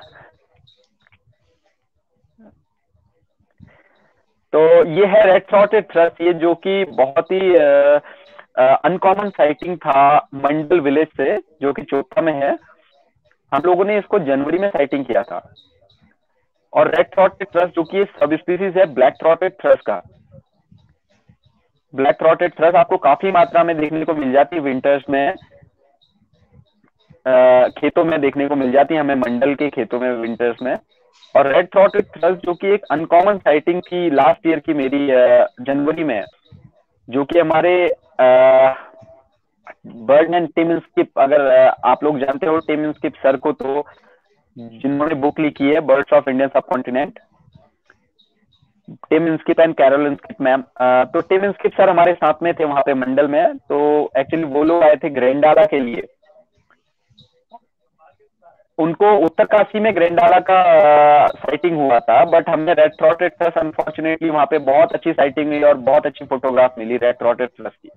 [SPEAKER 2] तो ये है रेड थ्रॉटेड थ्रस, ये जो कि बहुत ही अनकॉमन साइटिंग था मंडल विलेज से, जो कि चोपता में है। हम लोगों ने इसको जनवरी में साइटिंग किया था। और रेड थ्रॉटेड थ्रस जो कि सब स्पीसीज है ब्लैक थ्रॉटेड थ्रस का। ब्लैक थ्रॉटेड थ्रस आपको काफी मात्रा में देखने को मिल जाती है विंटर्स में, खेतों में देखने को मिल जाती है हमें, मंडल के खेतों में विंटर्स में। और रेड थ्रॉटेड थ्रस जो कि एक अनकॉमन साइटिंग थी लास्ट ईयर की मेरी जनवरी में, जो कि हमारे बर्ड एंड टिम स्किप, अगर आप लोग जानते हो टिम स्किप सर को, तो जिन्होंने बुक लिखी है birds of Indian subcontinent, Tim Skip and Caroline Skip ma'am. तो टिम स्किप सर हमारे साथ में थे वहां पे मंडल में। तो एक्चुअली वो लोग आए थे ग्रैंडाला के लिए। उनको उत्तरकाशी में ग्रैंडाला का साइटिंग हुआ था, बट हमने रेड थ्रॉटेड थ्रस अनफॉर्चुनेटली वहां पे बहुत अच्छी साइटिंग हुई और बहुत अच्छी फोटोग्राफ मिली रेड थ्रॉटेड थ्रस की।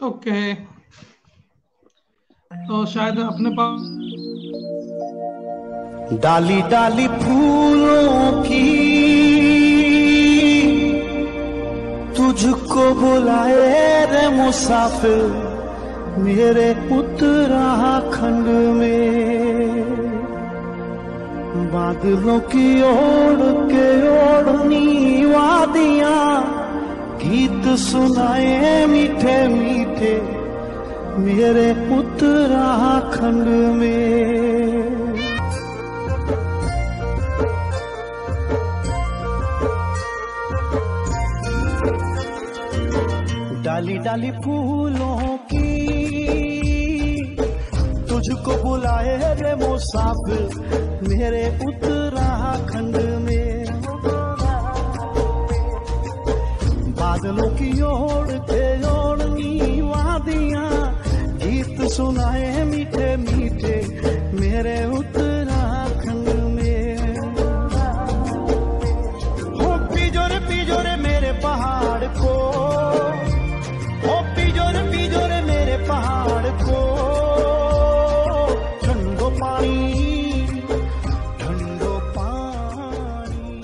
[SPEAKER 1] ओके, तो शायद अपने पास
[SPEAKER 3] डाली डाली फूलों की तुझको बुलाए रे मुसाफिर मेरे उत्तराखंड में। बादलों की ओढ़ के ओढ़नी वादियां गीत सुनाए मीठे मीठे मेरे उत्तराखंड में। डाली डाली फूलों की तुझको बुलाए रे मुसाफिर मेरे उत्तराखंड में। बादलों की ओढ़ के ओढ़नी वादियां गीत सुनाए मीठे मीठे मेरे उत्तराखंड में। हो पिजोरे मेरे पहाड़ को, हो पिजोरे मेरे पहाड़ को, ठंडो पानी ठंडो पानी।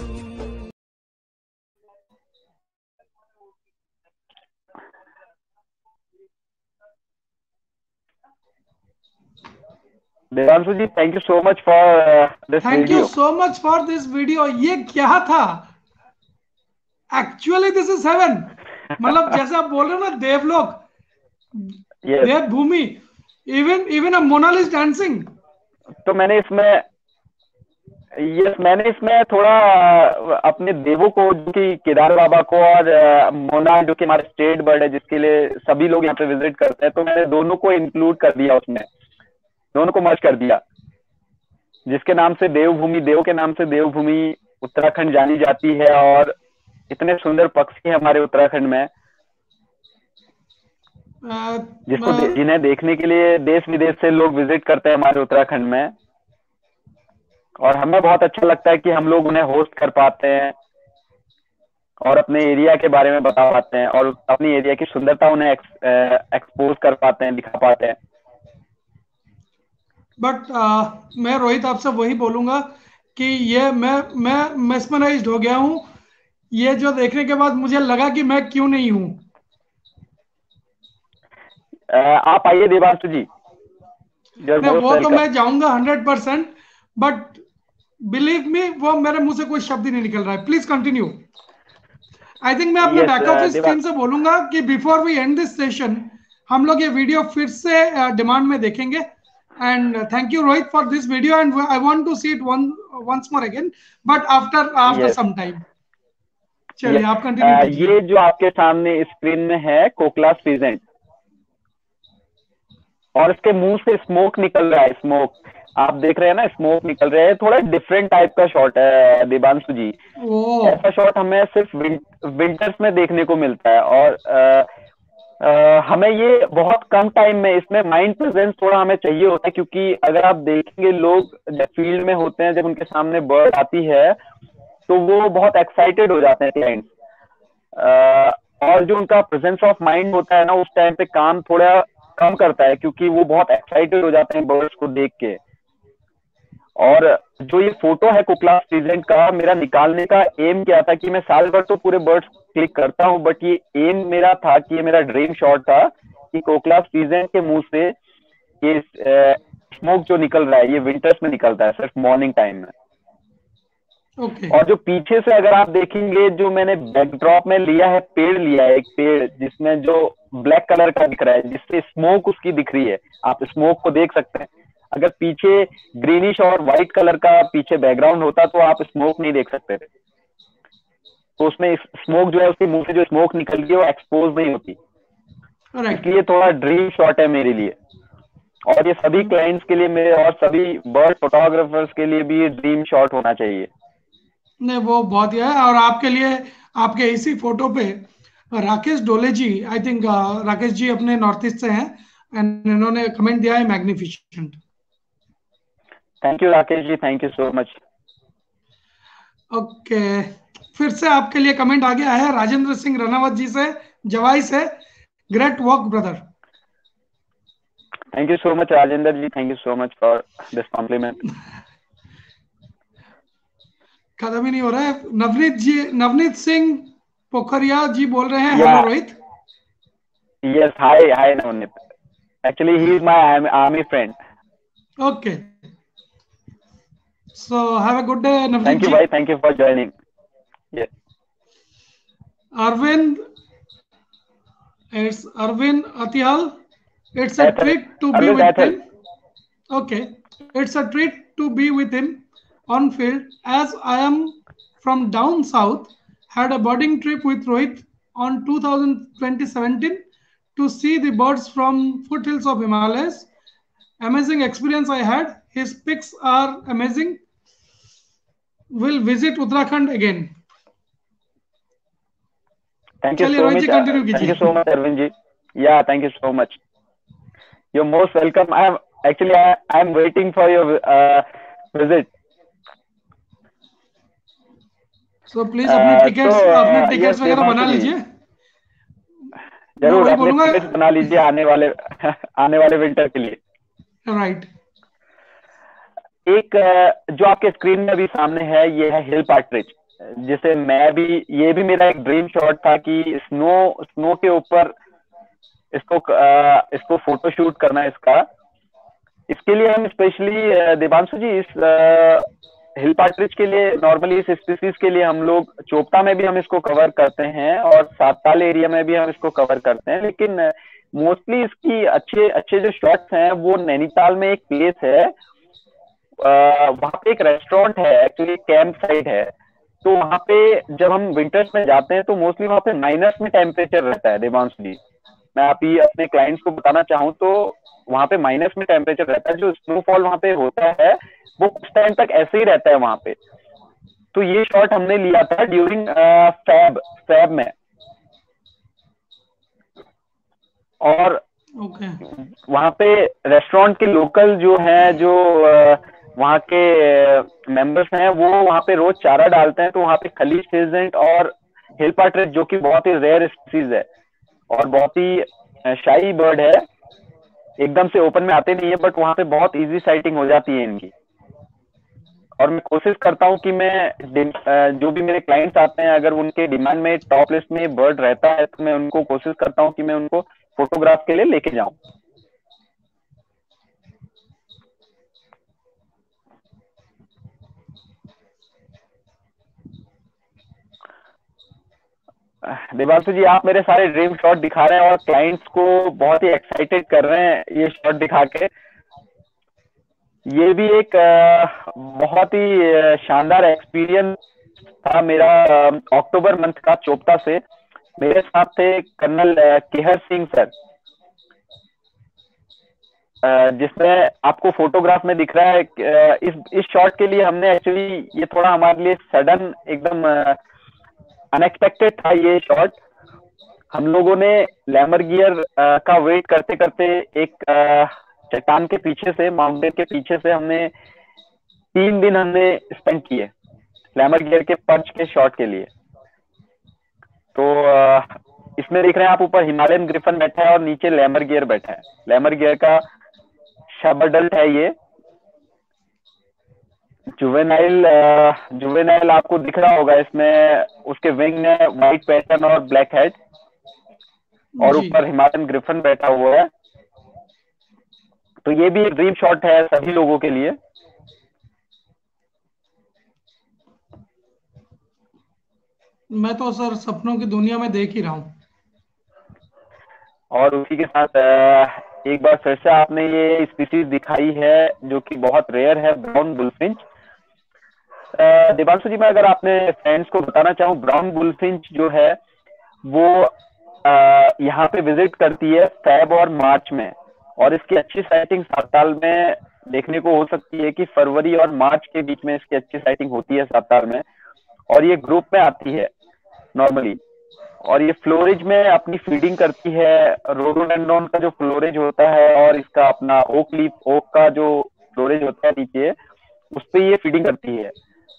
[SPEAKER 2] Devanshu ji, thank you so much for this video.
[SPEAKER 1] Thank you so much for this video. ये क्या था? Actually this is heaven. मतलब जैसे आप बोल रहे हो ना, देवलोक, देवभूमि, even a monal is dancing.
[SPEAKER 2] तो मैंने इसमें थोड़ा अपने देवों को, जो कि केदार बाबा को, और मोनाल जो कि हमारे स्टेट बर्ड है, जिसके लिए सभी लोग यहाँ पे विजिट करते हैं, तो मैंने दोनों को इंक्लूड कर दिया उसमें, दोनों को मर्ज कर दिया, जिसके नाम से देवभूमि, देव के नाम से देवभूमि उत्तराखंड जानी जाती है। और इतने सुंदर पक्षी हैं हमारे उत्तराखंड में, जिन्हें देखने के लिए देश विदेश से लोग विजिट करते हैं हमारे उत्तराखंड में। और हमें बहुत अच्छा लगता है कि हम लोग उन्हें होस्ट कर पाते हैं और अपने एरिया के बारे में बता पाते हैं, और अपनी एरिया की सुंदरता उन्हें एक्सपोज कर पाते हैं, दिखा पाते हैं।
[SPEAKER 1] बट मैं रोहित आपसे वही बोलूंगा कि ये मैं मेस्मराइज्ड हो गया हूँ। ये जो देखने के बाद मुझे लगा कि मैं क्यों नहीं हूँ।
[SPEAKER 2] आप आइए देवांशु जी, यू आर
[SPEAKER 1] नहीं,
[SPEAKER 2] मोस्ट
[SPEAKER 1] वो तो
[SPEAKER 2] वेलकम।
[SPEAKER 1] मैं जाऊंगा 100%, बट बिलीव मी, वो मेरे मुंह से कोई शब्द ही नहीं निकल रहा है। Please continue. आई थिंक मैं अपने
[SPEAKER 2] yes
[SPEAKER 1] back office
[SPEAKER 2] Deva
[SPEAKER 1] team से बोलूंगा कि before we end this session हम लोग ये वीडियो फिर से डिमांड में देखेंगे। And thank you Rohit for this video, and I want to see it once more again, but after after
[SPEAKER 2] yes
[SPEAKER 1] some time. चलिए,
[SPEAKER 2] यस
[SPEAKER 1] आप कंटिन्यू कीजिए।
[SPEAKER 2] ये जो आपके सामने स्क्रीन में है कोकलास पीजेंट, और इसके मुंह से स्मोक निकल रहा है। स्मोक आप देख रहे हैं ना, स्मोक निकल रहा है। थोड़ा डिफरेंट टाइप का शॉट है देवांशु जी।
[SPEAKER 1] ओ,
[SPEAKER 2] ऐसा शॉट हमें सिर्फ विंटर्स में देखने को मिलता है, और हमें ये बहुत कम टाइम में, इसमें माइंड प्रेजेंस थोड़ा हमें चाहिए होता है, क्योंकि अगर आप देखेंगे लोग जब फील्ड में होते हैं, जब उनके सामने बर्ड आती है तो वो बहुत एक्साइटेड हो जाते हैं क्लाइंट, और जो उनका प्रेजेंस ऑफ माइंड होता है ना, उस टाइम पे काम थोड़ा कम करता है, क्योंकि वो बहुत एक्साइटेड हो जाते हैं बर्ड्स को देख के। और जो ये फोटो है कोकलास पीजेंट का, मेरा निकालने का एम क्या था कि मैं साल भर तो पूरे बर्ड्स क्लिक करता हूँ, बट ये एम मेरा था कि ये मेरा ड्रीम शॉट था कि कोकलास पीजेंट के मुंह से ये स्मोक जो निकल रहा है, ये विंटर्स में निकलता है, सिर्फ मॉर्निंग टाइम में।
[SPEAKER 1] ओके।
[SPEAKER 2] और जो पीछे से अगर आप देखेंगे, जो मैंने बैकड्रॉप में लिया है, पेड़ लिया है, एक पेड़ जिसमें जो ब्लैक कलर का दिख रहा है, जिससे स्मोक उसकी दिख रही है, आप स्मोक को देख सकते हैं। अगर पीछे ग्रीनिश और व्हाइट कलर का पीछे बैकग्राउंड होता तो आप स्मोक नहीं देख सकते थे। तो उसमें स्मोक जो है, उसके मुंह से जो स्मोक निकल रही है वो एक्सपोज नहीं होती,
[SPEAKER 1] राइट।
[SPEAKER 2] इसलिए थोड़ा ड्रीम शॉट है मेरे लिए। और ये सभी क्लाइंट्स के लिए, मेरे और सभी बर्ड फोटोग्राफर्स के लिए भी ये ड्रीम शॉट होना चाहिए।
[SPEAKER 1] नहीं, वो बहुत ही है। और आपके लिए, आपके इसी फोटो पे राकेश डोले जी, आई थिंक राकेश जी अपने नॉर्थ ईस्ट से हैं, एंड इन्होंने कमेंट दिया है magnificent.
[SPEAKER 2] Thank you Rakesh ji, thank you so much.
[SPEAKER 1] Okay, फिर से आपके लिए कमेंट आ गया है राजेंद्र सिंह रनावत जी से, जवाई से। Great work brother.
[SPEAKER 2] Thank you so much Rajendra ji, thank you so much for this compliment.
[SPEAKER 1] खत्म ही नहीं हो रहा है। नवनीत जी, नवनीत सिंह पोखरिया जी बोल रहे हैं,
[SPEAKER 2] या
[SPEAKER 1] hello Rohit.
[SPEAKER 2] Yes, hi hi Navneet, actually he is my army friend.
[SPEAKER 1] Okay, so have a good day Navneet
[SPEAKER 2] thank you
[SPEAKER 1] ji.
[SPEAKER 2] भाई, thank you for joining. Yes
[SPEAKER 1] Arvind, it's Arvind Atyal. It's a
[SPEAKER 2] ether,
[SPEAKER 1] treat to be
[SPEAKER 2] Arvind
[SPEAKER 1] with
[SPEAKER 2] ether.
[SPEAKER 1] him. Okay, it's a treat to be with him on field, as I am from down south. Had a birding trip with Rohit on 2017 to see the birds from foothills of Himalayas. Amazing experience I had. His pics are amazing. Will visit Uttarakhand again.
[SPEAKER 2] Thank you
[SPEAKER 1] चलिए
[SPEAKER 2] so
[SPEAKER 1] Rohit
[SPEAKER 2] much,
[SPEAKER 1] ji continue
[SPEAKER 2] thank you
[SPEAKER 1] कीजिए।
[SPEAKER 2] So much Arvind ji. Yeah thank you so much, you most welcome. I am actually I am waiting for your visit.
[SPEAKER 1] So please अपने
[SPEAKER 2] तो
[SPEAKER 1] टिकट्स
[SPEAKER 2] यस
[SPEAKER 1] वगैरह बना
[SPEAKER 2] देवांशु जी,
[SPEAKER 1] लीजिए। मैं
[SPEAKER 2] जरूर
[SPEAKER 1] वही
[SPEAKER 2] अपने
[SPEAKER 1] बोलूंगा।
[SPEAKER 2] टिकट्स बना लीजिए आने वाले आने वाले विंटर के लिए।
[SPEAKER 1] राइट।
[SPEAKER 2] एक जो आपके स्क्रीन में अभी सामने है, ये है हिल पार्ट्रिज, जिसे मैं भी, ये भी मेरा एक ड्रीम शॉट था कि स्नो के ऊपर इसको फोटो शूट करना है इसका। इसके लिए हम स्पेशली देवांशु जी, इस हिल पार्ट्रिज के लिए, नॉर्मली इस स्पीसीज के लिए हम लोग चोपता में भी हम इसको कवर करते हैं, और सातताल एरिया में भी हम इसको कवर करते हैं, लेकिन मोस्टली इसकी अच्छे अच्छे जो शॉट्स हैं वो नैनीताल में एक प्लेस है, वहां पे एक रेस्टोरेंट है, एक्चुअली कैंप साइट है। तो वहां पे जब हम विंटर्स में जाते हैं तो मोस्टली वहां पे माइनस में टेम्परेचर रहता है देवांशु जी। मैं आप ही अपने क्लाइंट्स को बताना चाहूँ तो वहां पे माइनस में टेम्परेचर रहता है। जो स्नोफॉल वहां पे होता है वो कुछ टाइम तक ऐसे ही रहता है वहां पे। तो ये शॉट हमने लिया था ड्यूरिंग फैब में, और वहां पे रेस्टोरेंट के लोकल जो है, जो वहाँ के मेंबर्स हैं, वो वहाँ पे रोज चारा डालते हैं। तो वहाँ पे खलीज फिजेंट और हिल पार्ट्रिज, जो कि बहुत ही रेयर स्पीसीज है और बहुत ही शाई बर्ड है, एकदम से ओपन में आते नहीं है, बट वहाँ पे बहुत इजी साइटिंग हो जाती है इनकी। और मैं कोशिश करता हूँ कि मैं जो भी मेरे क्लाइंट्स आते हैं, अगर उनके डिमांड में टॉप लिस्ट में बर्ड रहता है तो मैं उनको कोशिश करता हूँ कि मैं उनको फोटोग्राफ के लिए लेके जाऊं। देवांशु जी, आप मेरे सारे ड्रीम शॉट दिखा रहे हैं और क्लाइंट्स को बहुत ही एक्साइटेड कर रहे हैं ये शॉट दिखा के। ये भी एक बहुत ही शानदार एक्सपीरियंस था मेरा। अक्टूबर मंथ का चोपता से मेरे साथ थे कर्नल केहर सिंह सर, जिसमें आपको फोटोग्राफ में दिख रहा है। इस शॉट के लिए हमने एक्चुअली, ये थोड़ा हमारे लिए सडन एकदम अनएक्सपेक्टेड था ये शॉट। हम लोगों ने लैमरगियर का वेट करते करते एक चट्टान के पीछे से, माउंटेन के पीछे से हमने 3 दिन हमने स्पेंड किए लैमरगियर के पर्च के शॉट के लिए। तो इसमें देख रहे हैं आप, ऊपर हिमालयन ग्रिफन बैठा है और नीचे लैमरगियर बैठा है। लैमरगियर का सब अडल्ट है ये। जुवेनाइल आपको दिख रहा होगा इसमें, उसके विंग में व्हाइट पैटर्न और ब्लैक हेड, और ऊपर हिमालयन ग्रिफन बैठा हुआ है। तो ये भी एक ड्रीम शॉट है सभी लोगों के लिए।
[SPEAKER 1] मैं तो सर सपनों की दुनिया में देख ही रहा हूँ।
[SPEAKER 2] और उसी के साथ एक बार फिर से आपने ये स्पीसीज दिखाई है जो कि बहुत रेयर है, ब्राउन बुलफिंच। देवांशु जी, मैं अगर आपने फ्रेंड्स को बताना चाहूँ, ब्राउन बुलफिंच जो है वो यहाँ पे विजिट करती है फेब और मार्च में, और इसकी अच्छी साइटिंग साताल में देखने को हो सकती है कि फरवरी और मार्च के बीच में इसकी अच्छी साइटिंग होती है साताल में। और ये ग्रुप में आती है नॉर्मली, और ये फ्लोरेज में अपनी फीडिंग करती है। रोडोडेंड्रॉन का जो फ्लोरेज होता है और इसका अपना ओक का जो फ्लोरेज होता है नीचे, उस पर ये फीडिंग करती है।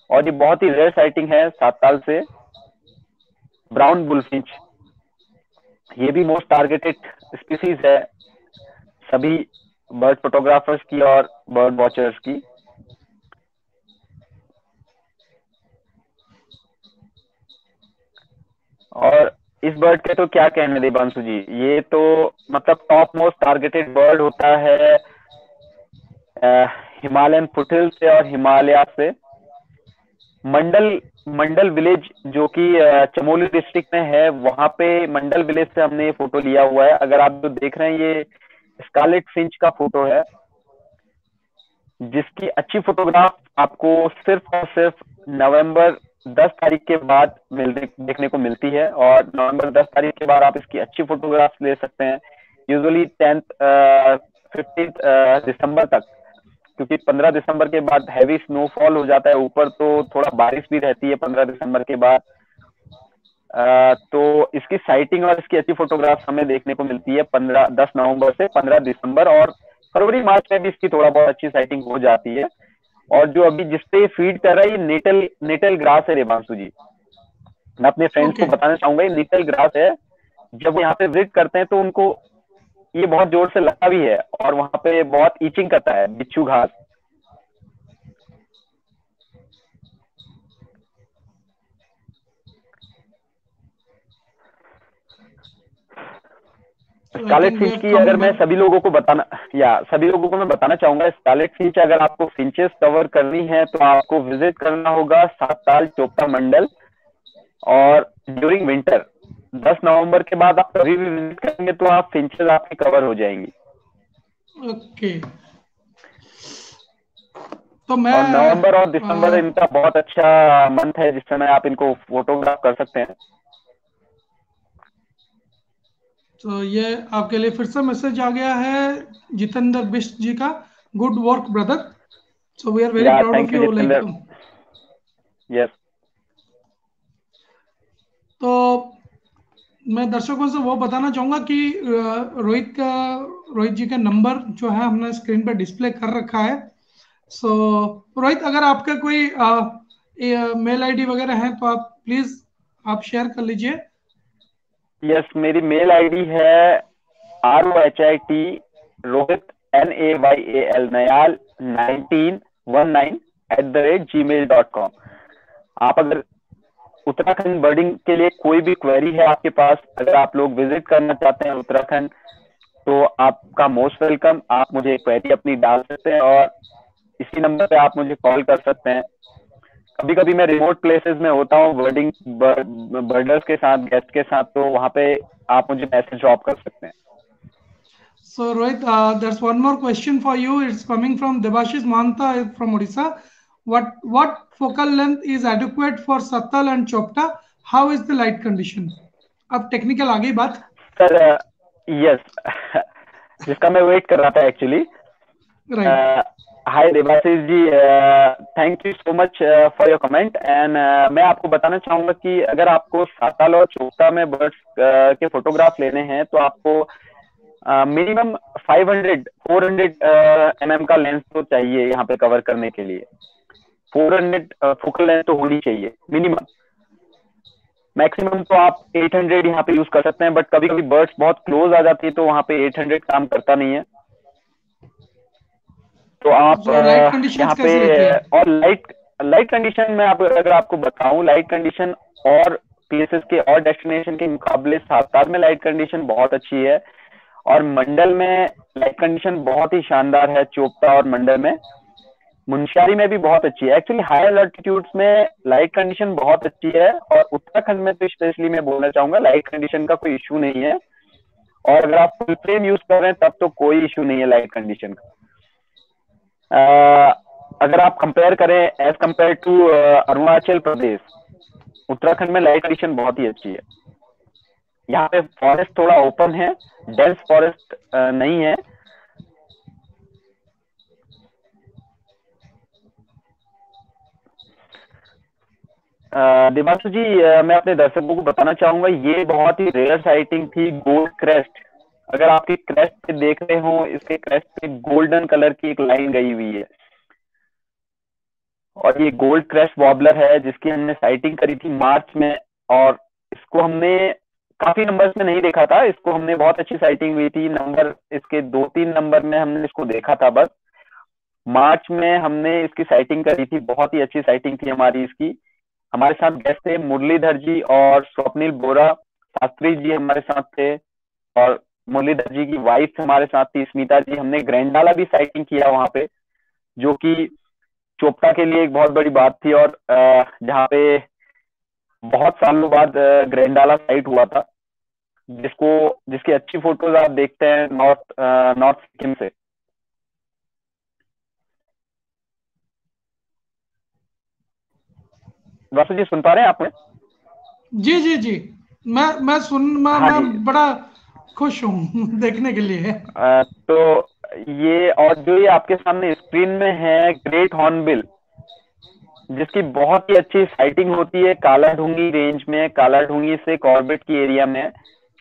[SPEAKER 2] और ये बहुत ही रेयर साइटिंग है साताल से, ब्राउन बुलफिंच। ये भी मोस्ट टारगेटेड स्पीसीज है सभी बर्ड फोटोग्राफर्स की और बर्ड वॉचर्स की। और इस बर्ड के तो क्या कहने देवांशु जी, ये तो मतलब टॉप मोस्ट टारगेटेड बर्ड होता है हिमालयन फुटहिल से और हिमालय से। मंडल विलेज जो कि चमोली डिस्ट्रिक्ट में है, वहां पे मंडल विलेज से हमने ये फोटो लिया हुआ है। अगर आप जो देख रहे हैं ये स्कारलेट फिंच का फोटो है, जिसकी अच्छी फोटोग्राफ आपको सिर्फ और सिर्फ नवंबर 10 तारीख के बाद देखने को मिलती है। और नवंबर 10 तारीख के बाद आप इसकी अच्छी फोटोग्राफ्स ले सकते हैं, यूजुअली 15 दिसंबर तक, क्योंकि 15 दिसंबर के बाद हैवी स्नोफॉल हो जाता है ऊपर, तो थोड़ा बारिश भी रहती है 15 दिसंबर के बाद। तो इसकी साइटिंग और इसकी अच्छी फोटोग्राफ्स हमें देखने को मिलती है 10 नवंबर से 15 दिसंबर, और फरवरी मार्च में भी इसकी थोड़ा बहुत अच्छी साइटिंग हो जाती है। और जो अभी जिसपे फीड कर रहा है ये नेटल ग्रास है देवांशु जी। मैं अपने फ्रेंड्स को बताना चाहूंगा, ये नेटल ग्रास है। जब वो यहाँ पे विजिट करते हैं तो उनको ये बहुत जोर से लगता भी है, और वहां पे बहुत ईचिंग करता है बिच्छू घास। स्कारलेट फिंच की अगर मैं सभी लोगों को मैं बताना चाहूंगा, स्कारलेट फिंच अगर आपको फिंचेस कवर करनी है तो आपको विजिट करना होगा साताल चोपता मंडल। और ड्यूरिंग विंटर 10 नवंबर के बाद आप कभी भी विजिट करेंगे तो आप फिंचेस आपकी कवर हो जाएंगी।
[SPEAKER 1] ओके। तो मैं,
[SPEAKER 2] और नवंबर और दिसंबर इनका बहुत अच्छा मंथ है जिस समय आप इनको फोटोग्राफ कर सकते हैं।
[SPEAKER 1] तो ये आपके लिए फिर से मैसेज आ गया है जितेंद्र बिष्ट जी का, good work brother, so we are very proud of you. Like
[SPEAKER 2] yes.
[SPEAKER 1] तो मैं दर्शकों से वो बताना चाहूंगा कि रोहित जी का नंबर जो है हमने स्क्रीन पर डिस्प्ले कर रखा है। सो रोहित, अगर आपका कोई मेल आईडी वगैरह है तो आप प्लीज आप शेयर कर लीजिए।
[SPEAKER 2] यस, मेरी मेल आईडी है ROHIT Rohit NAYAL Nayal 1919 @gmail.com। आप अगर उत्तराखंड बर्डिंग के लिए कोई भी क्वेरी है आपके पास, अगर आप लोग विजिट करना चाहते हैं उत्तराखंड, तो आपका मोस्ट वेलकम। आप मुझे क्वेरी अपनी डाल सकते हैं और इसी नंबर पे आप मुझे कॉल कर सकते हैं। कभी कभी मैं रिमोट प्लेसेस में होता हूँ बर्डिंग बर्डर्स के साथ, गेस्ट के साथ, तो वहां पे आप मुझे मैसेज ड्रॉप कर सकते हैं।
[SPEAKER 1] So Rohit, there's one more question for you. It's coming from Debashish Mahanta from Odisha. What focal length is adequate for Satal and Chopta? How is the light condition? अब टेक्निकल आ गई बात।
[SPEAKER 2] सर यस जिसका मैं वेट कर रहा था actually.
[SPEAKER 1] Right.
[SPEAKER 2] Hi Devashish ji, thank you so much for your comment. And मैं आपको बताना चाहूंगा कि अगर आपको साताल और चोपता में बर्ड्स के फोटोग्राफ लेने हैं तो आपको मिनिमम 400 mm का लेंस तो चाहिए यहाँ पे कवर करने के लिए। 400 फोकल लेंथ तो होनी चाहिए मिनिमम। मैक्सिमम तो आप 800 यहाँ पे यूज कर सकते हैं, बट कभी कभी बर्ड्स बहुत क्लोज आ जाती है तो वहाँ पे 800 काम करता नहीं है। तो आप यहाँ पे और लाइट कंडीशन में अगर आपको बताऊं, लाइट कंडीशन और प्लेसेस के और डेस्टिनेशन के मुकाबले सातार में लाइट कंडीशन बहुत अच्छी है और मंडल में लाइट कंडीशन बहुत ही शानदार है। चोपता और मंडल में, मुंशियारी में भी बहुत अच्छी है। एक्चुअली हायर अल्टीट्यूड्स में लाइट कंडीशन बहुत अच्छी है और उत्तराखंड में तो स्पेशली मैं बोलना चाहूंगा लाइट कंडीशन का कोई इशू नहीं है। और अगर आप फुल फ्रेम यूज कर रहे हैं तब तो कोई इशू नहीं है लाइट कंडीशन का। अगर आप कंपेयर करें as compare to Arunachal Pradesh, Uttarakhand में लाइट कंडीशन बहुत ही अच्छी है। यहाँ पे फॉरेस्ट थोड़ा ओपन है, डेंस फॉरेस्ट नहीं है। देवांशु जी, मैं अपने दर्शकों को बताना चाहूंगा ये बहुत ही रेयर साइटिंग थी। गोल्ड क्रेस्ट, अगर आपके क्रेस्ट पे देख रहे हो, इसके क्रेस्ट पे गोल्डन कलर की एक लाइन गई हुई है और ये गोल्ड क्रेस्ट वॉबलर है जिसकी हमने साइटिंग करी थी मार्च में। और इसको हमने काफी नंबर्स में नहीं देखा था, इसको हमने बहुत अच्छी साइटिंग हुई थी। नंबर इसके 2-3 नंबर में हमने इसको देखा था बस। मार्च में हमने इसकी साइटिंग करी थी, बहुत ही अच्छी साइटिंग थी हमारी इसकी। हमारे साथ गेस्ट थे मुरलीधर जी और स्वप्निल बोरा शास्त्री जी हमारे साथ थे और मुरलीधर जी की वाइफ हमारे साथ थी स्मिता जी। हमने ग्रैंडाला भी साइटिंग किया वहां पे, जो कि चोपता के लिए एक बहुत बड़ी बात थी और जहाँ पे बहुत सालों बाद ग्रैंडाला साइट हुआ था, जिसकी अच्छी फोटोज आप देखते हैं नॉर्थ सिक्किम से। वासु जी सुन पा रहे हैं आप में?
[SPEAKER 1] जी जी जी, मैं बड़ा खुश हूँ देखने के लिए।
[SPEAKER 2] तो ये और जो ये आपके सामने स्क्रीन में है ग्रेट हॉर्नबिल, जिसकी बहुत ही अच्छी साइटिंग होती है कालाढूंगी रेंज में, कालाढूंगी से कॉर्बेट की एरिया में।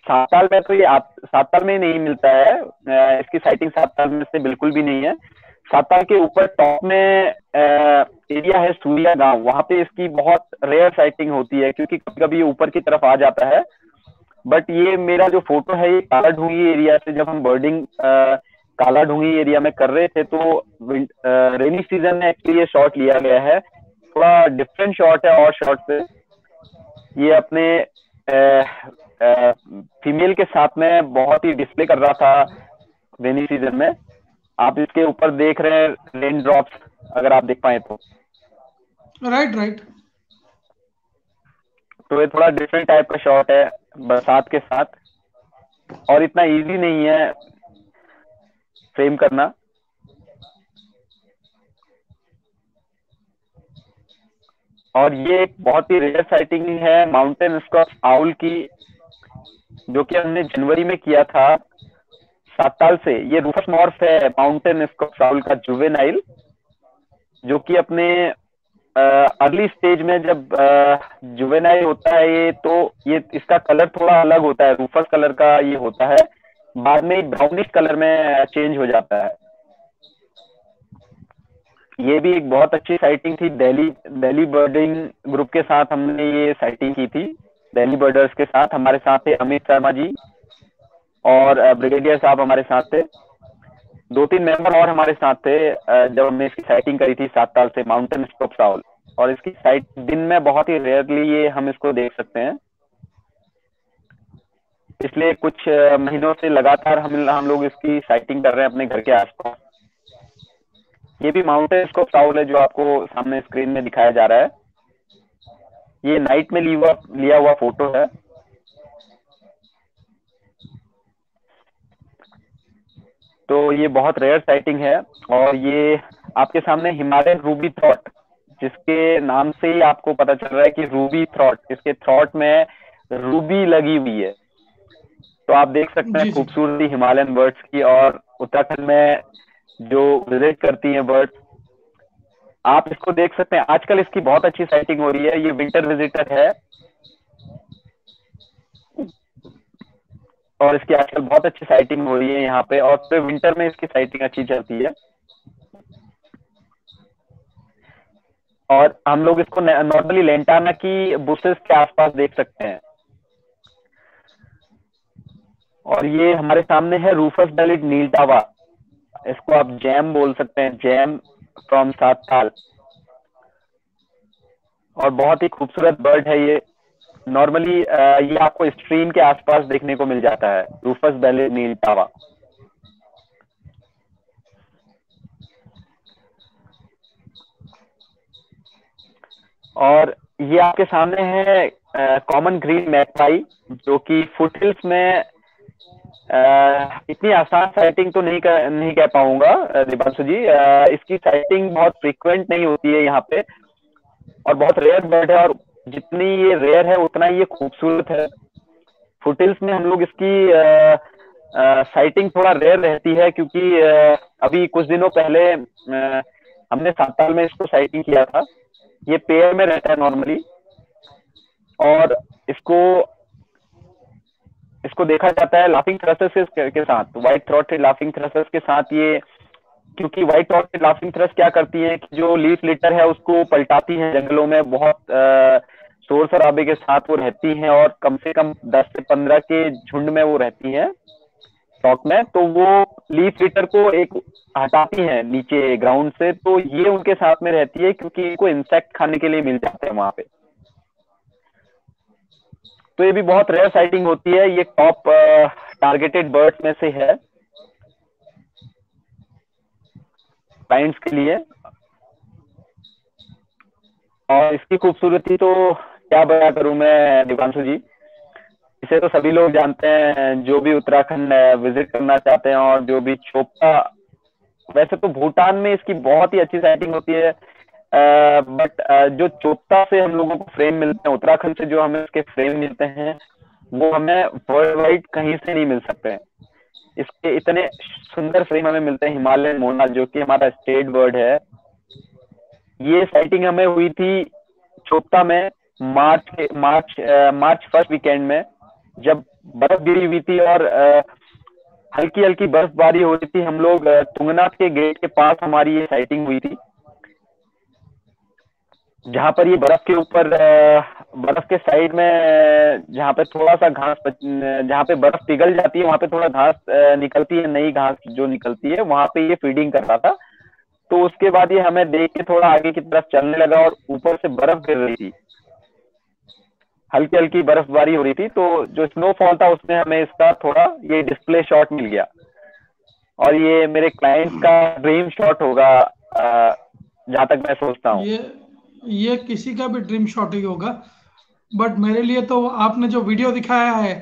[SPEAKER 2] साताल में तो ये साताल में नहीं मिलता है, इसकी साइटिंग साताल में से बिल्कुल भी नहीं है। साताल के ऊपर टॉप में एरिया है सूर्या गांव, वहां पे इसकी बहुत रेयर साइटिंग होती है क्योंकि कभी कभी ये ऊपर की तरफ आ जाता है। बट ये मेरा जो फोटो है ये कालाढूंगी एरिया से, जब हम बर्डिंग कालाढूंगी एरिया में कर रहे थे तो रेनी सीजन में एक्चुअली ये शॉट लिया गया है। थोड़ा डिफरेंट शॉट है और शॉट से। ये अपने फीमेल के साथ में बहुत ही डिस्प्ले कर रहा था रेनी सीजन में। आप इसके ऊपर देख रहे हैं रेन ड्रॉप्स, अगर आप देख पाए तो।
[SPEAKER 1] राइट।
[SPEAKER 2] तो ये थोड़ा डिफरेंट टाइप का शॉट है बरसात के साथ और इतना इजी नहीं है फ्रेम करना। और ये एक बहुत ही रेयर साइटिंग है माउंटेन स्कॉच आउल की, जो कि हमने जनवरी में किया था साताल से। ये रूफस मॉर्फ है माउंटेन स्कॉच आउल का जुवेनाइल, जो कि अपने अर्ली स्टेज में जब जुवेनाइल होता है ये, तो ये इसका कलर थोड़ा अलग होता है, रूफस कलर का ये होता है, बाद में ब्राउनिश कलर में चेंज हो जाता है। ये भी एक बहुत अच्छी साइटिंग थी। दिल्ली बर्डिंग ग्रुप के साथ हमने ये साइटिंग की थी, दिल्ली बर्डर्स के साथ। हमारे साथ थे अमित शर्मा जी और ब्रिगेडियर साहब हमारे साथ थे। 2-3 मेंबर और हमारे साथ थे जब हमने इसकी साइटिंग करी थी 7 साल से, माउंटेन स्कोप साउल। और इसकी साइट दिन में बहुत ही रेयरली ये हम इसको देख सकते हैं। पिछले कुछ महीनों से लगातार हम लोग इसकी साइटिंग कर रहे हैं अपने घर के आसपास। ये भी माउंटेन स्कोप साउल है जो आपको सामने स्क्रीन में दिखाया जा रहा है। ये नाइट में लिया हुआ फोटो है। तो ये बहुत रेयर साइटिंग है। और ये आपके सामने हिमालयन रूबी थ्रॉट, जिसके नाम से ही आपको पता चल रहा है कि रूबी थ्रॉट, इसके थ्रॉट में रूबी लगी हुई है। तो आप देख सकते हैं खूबसूरती हिमालयन बर्ड्स की। और उत्तराखंड में जो विजिट करती हैं बर्ड्स, आप इसको देख सकते हैं। आजकल इसकी बहुत अच्छी साइटिंग हो रही है। ये विंटर विजिटर है और इसकी आजकल बहुत अच्छी साइटिंग हो रही है यहाँ पे। और फिर विंटर में इसकी साइटिंग अच्छी चलती है। और हम लोग इसको नॉर्मली लेंटाना की बुशेस के आसपास देख सकते हैं। और ये हमारे सामने है रूफस बेलिड नील टावा। इसको आप जैम बोल सकते हैं, जैम फ्रॉम 7 साल। और बहुत ही खूबसूरत बर्ड है ये। नॉर्मली ये आपको स्ट्रीम के आसपास देखने को मिल जाता है, रूफस बेलिड नील टावा। और ये आपके सामने है कॉमन ग्रीन मैगपाई, जो कि फुटहिल्स में इतनी आसान साइटिंग तो नहीं कह पाऊंगा दिबांशु जी। इसकी साइटिंग बहुत फ्रीक्वेंट नहीं होती है यहाँ पे और बहुत रेयर बर्ड है। और जितनी ये रेयर है उतना ये खूबसूरत है। फुटहिल्स में हम लोग इसकी साइटिंग थोड़ा रेयर रहती है, क्योंकि अभी कुछ दिनों पहले हमने 7 साल में इसको साइटिंग किया था। ये पेयर में रहता है नॉर्मली। और इसको देखा जाता है लाफिंग थ्रसेस के साथ, व्हाइट थ्रॉटेड लाफिंग थ्रसेस के साथ। ये क्योंकि व्हाइट थ्रॉटेड लाफिंग थ्रस क्या करती है कि जो लीफ लिटर है उसको पलटाती है जंगलों में। बहुत शोर शराबे के साथ वो रहती हैं और कम से कम 10 से 15 के झुंड में वो रहती हैं फ्लॉक में। तो वो लीफ लिटर को एक हटाती हैं नीचे ग्राउंड से। तो ये उनके साथ में रहती है क्योंकि इनको इंसेक्ट खाने के लिए मिल जाते हैं वहां पे। तो ये भी बहुत रेयर साइटिंग होती है। ये टॉप टारगेटेड बर्ड्स में से है क्लाइंट्स के लिए। और इसकी खूबसूरती तो क्या बयां करूं मैं दिबांशु जी। इसे तो सभी लोग जानते हैं जो भी उत्तराखंड विजिट करना चाहते हैं। और जो भी चोपता, वैसे तो भूटान में इसकी बहुत ही अच्छी साइटिंग होती है, बट जो चोपता से हम लोगों को फ्रेम मिलते हैं, उत्तराखंड से जो हमें इसके फ्रेम मिलते हैं, वो हमें वर्ल्ड वाइड कहीं से नहीं मिल सकते हैं। इसके इतने सुंदर फ्रेम हमें मिलते हैं। हिमालयन मोना, जो कि हमारा स्टेट बर्ड है, ये साइटिंग हमें हुई थी चोपता में मार्च फर्स्ट वीकेंड में, जब बर्फ गिरी हुई थी और हल्की हल्की बर्फबारी हो रही थी। हम लोग तुंगनाथ के गेट के पास हमारी ये साइटिंग हुई थी, जहां पर ये बर्फ के ऊपर, बर्फ के साइड में जहां पे थोड़ा सा घास, जहां पे बर्फ पिघल जाती है वहां पे थोड़ा घास निकलती है, नई घास जो निकलती है, वहां पे ये फीडिंग कर रहा था। तो उसके बाद ये हमें देख के थोड़ा आगे की तरफ चलने लगा और ऊपर से बर्फ गिर रही थी, हल्की हल्की बर्फबारी हो रही थी। तो जो स्नोफॉल था उसमें हमें इसका थोड़ा ये डिस्प्ले शॉट मिल गया। और ये मेरे क्लाइंट का ड्रीम शॉट होगा जहां तक मैं सोचता हूँ।
[SPEAKER 1] ये किसी का भी ड्रीम शॉट ही होगा, बट मेरे लिए तो आपने जो वीडियो दिखाया है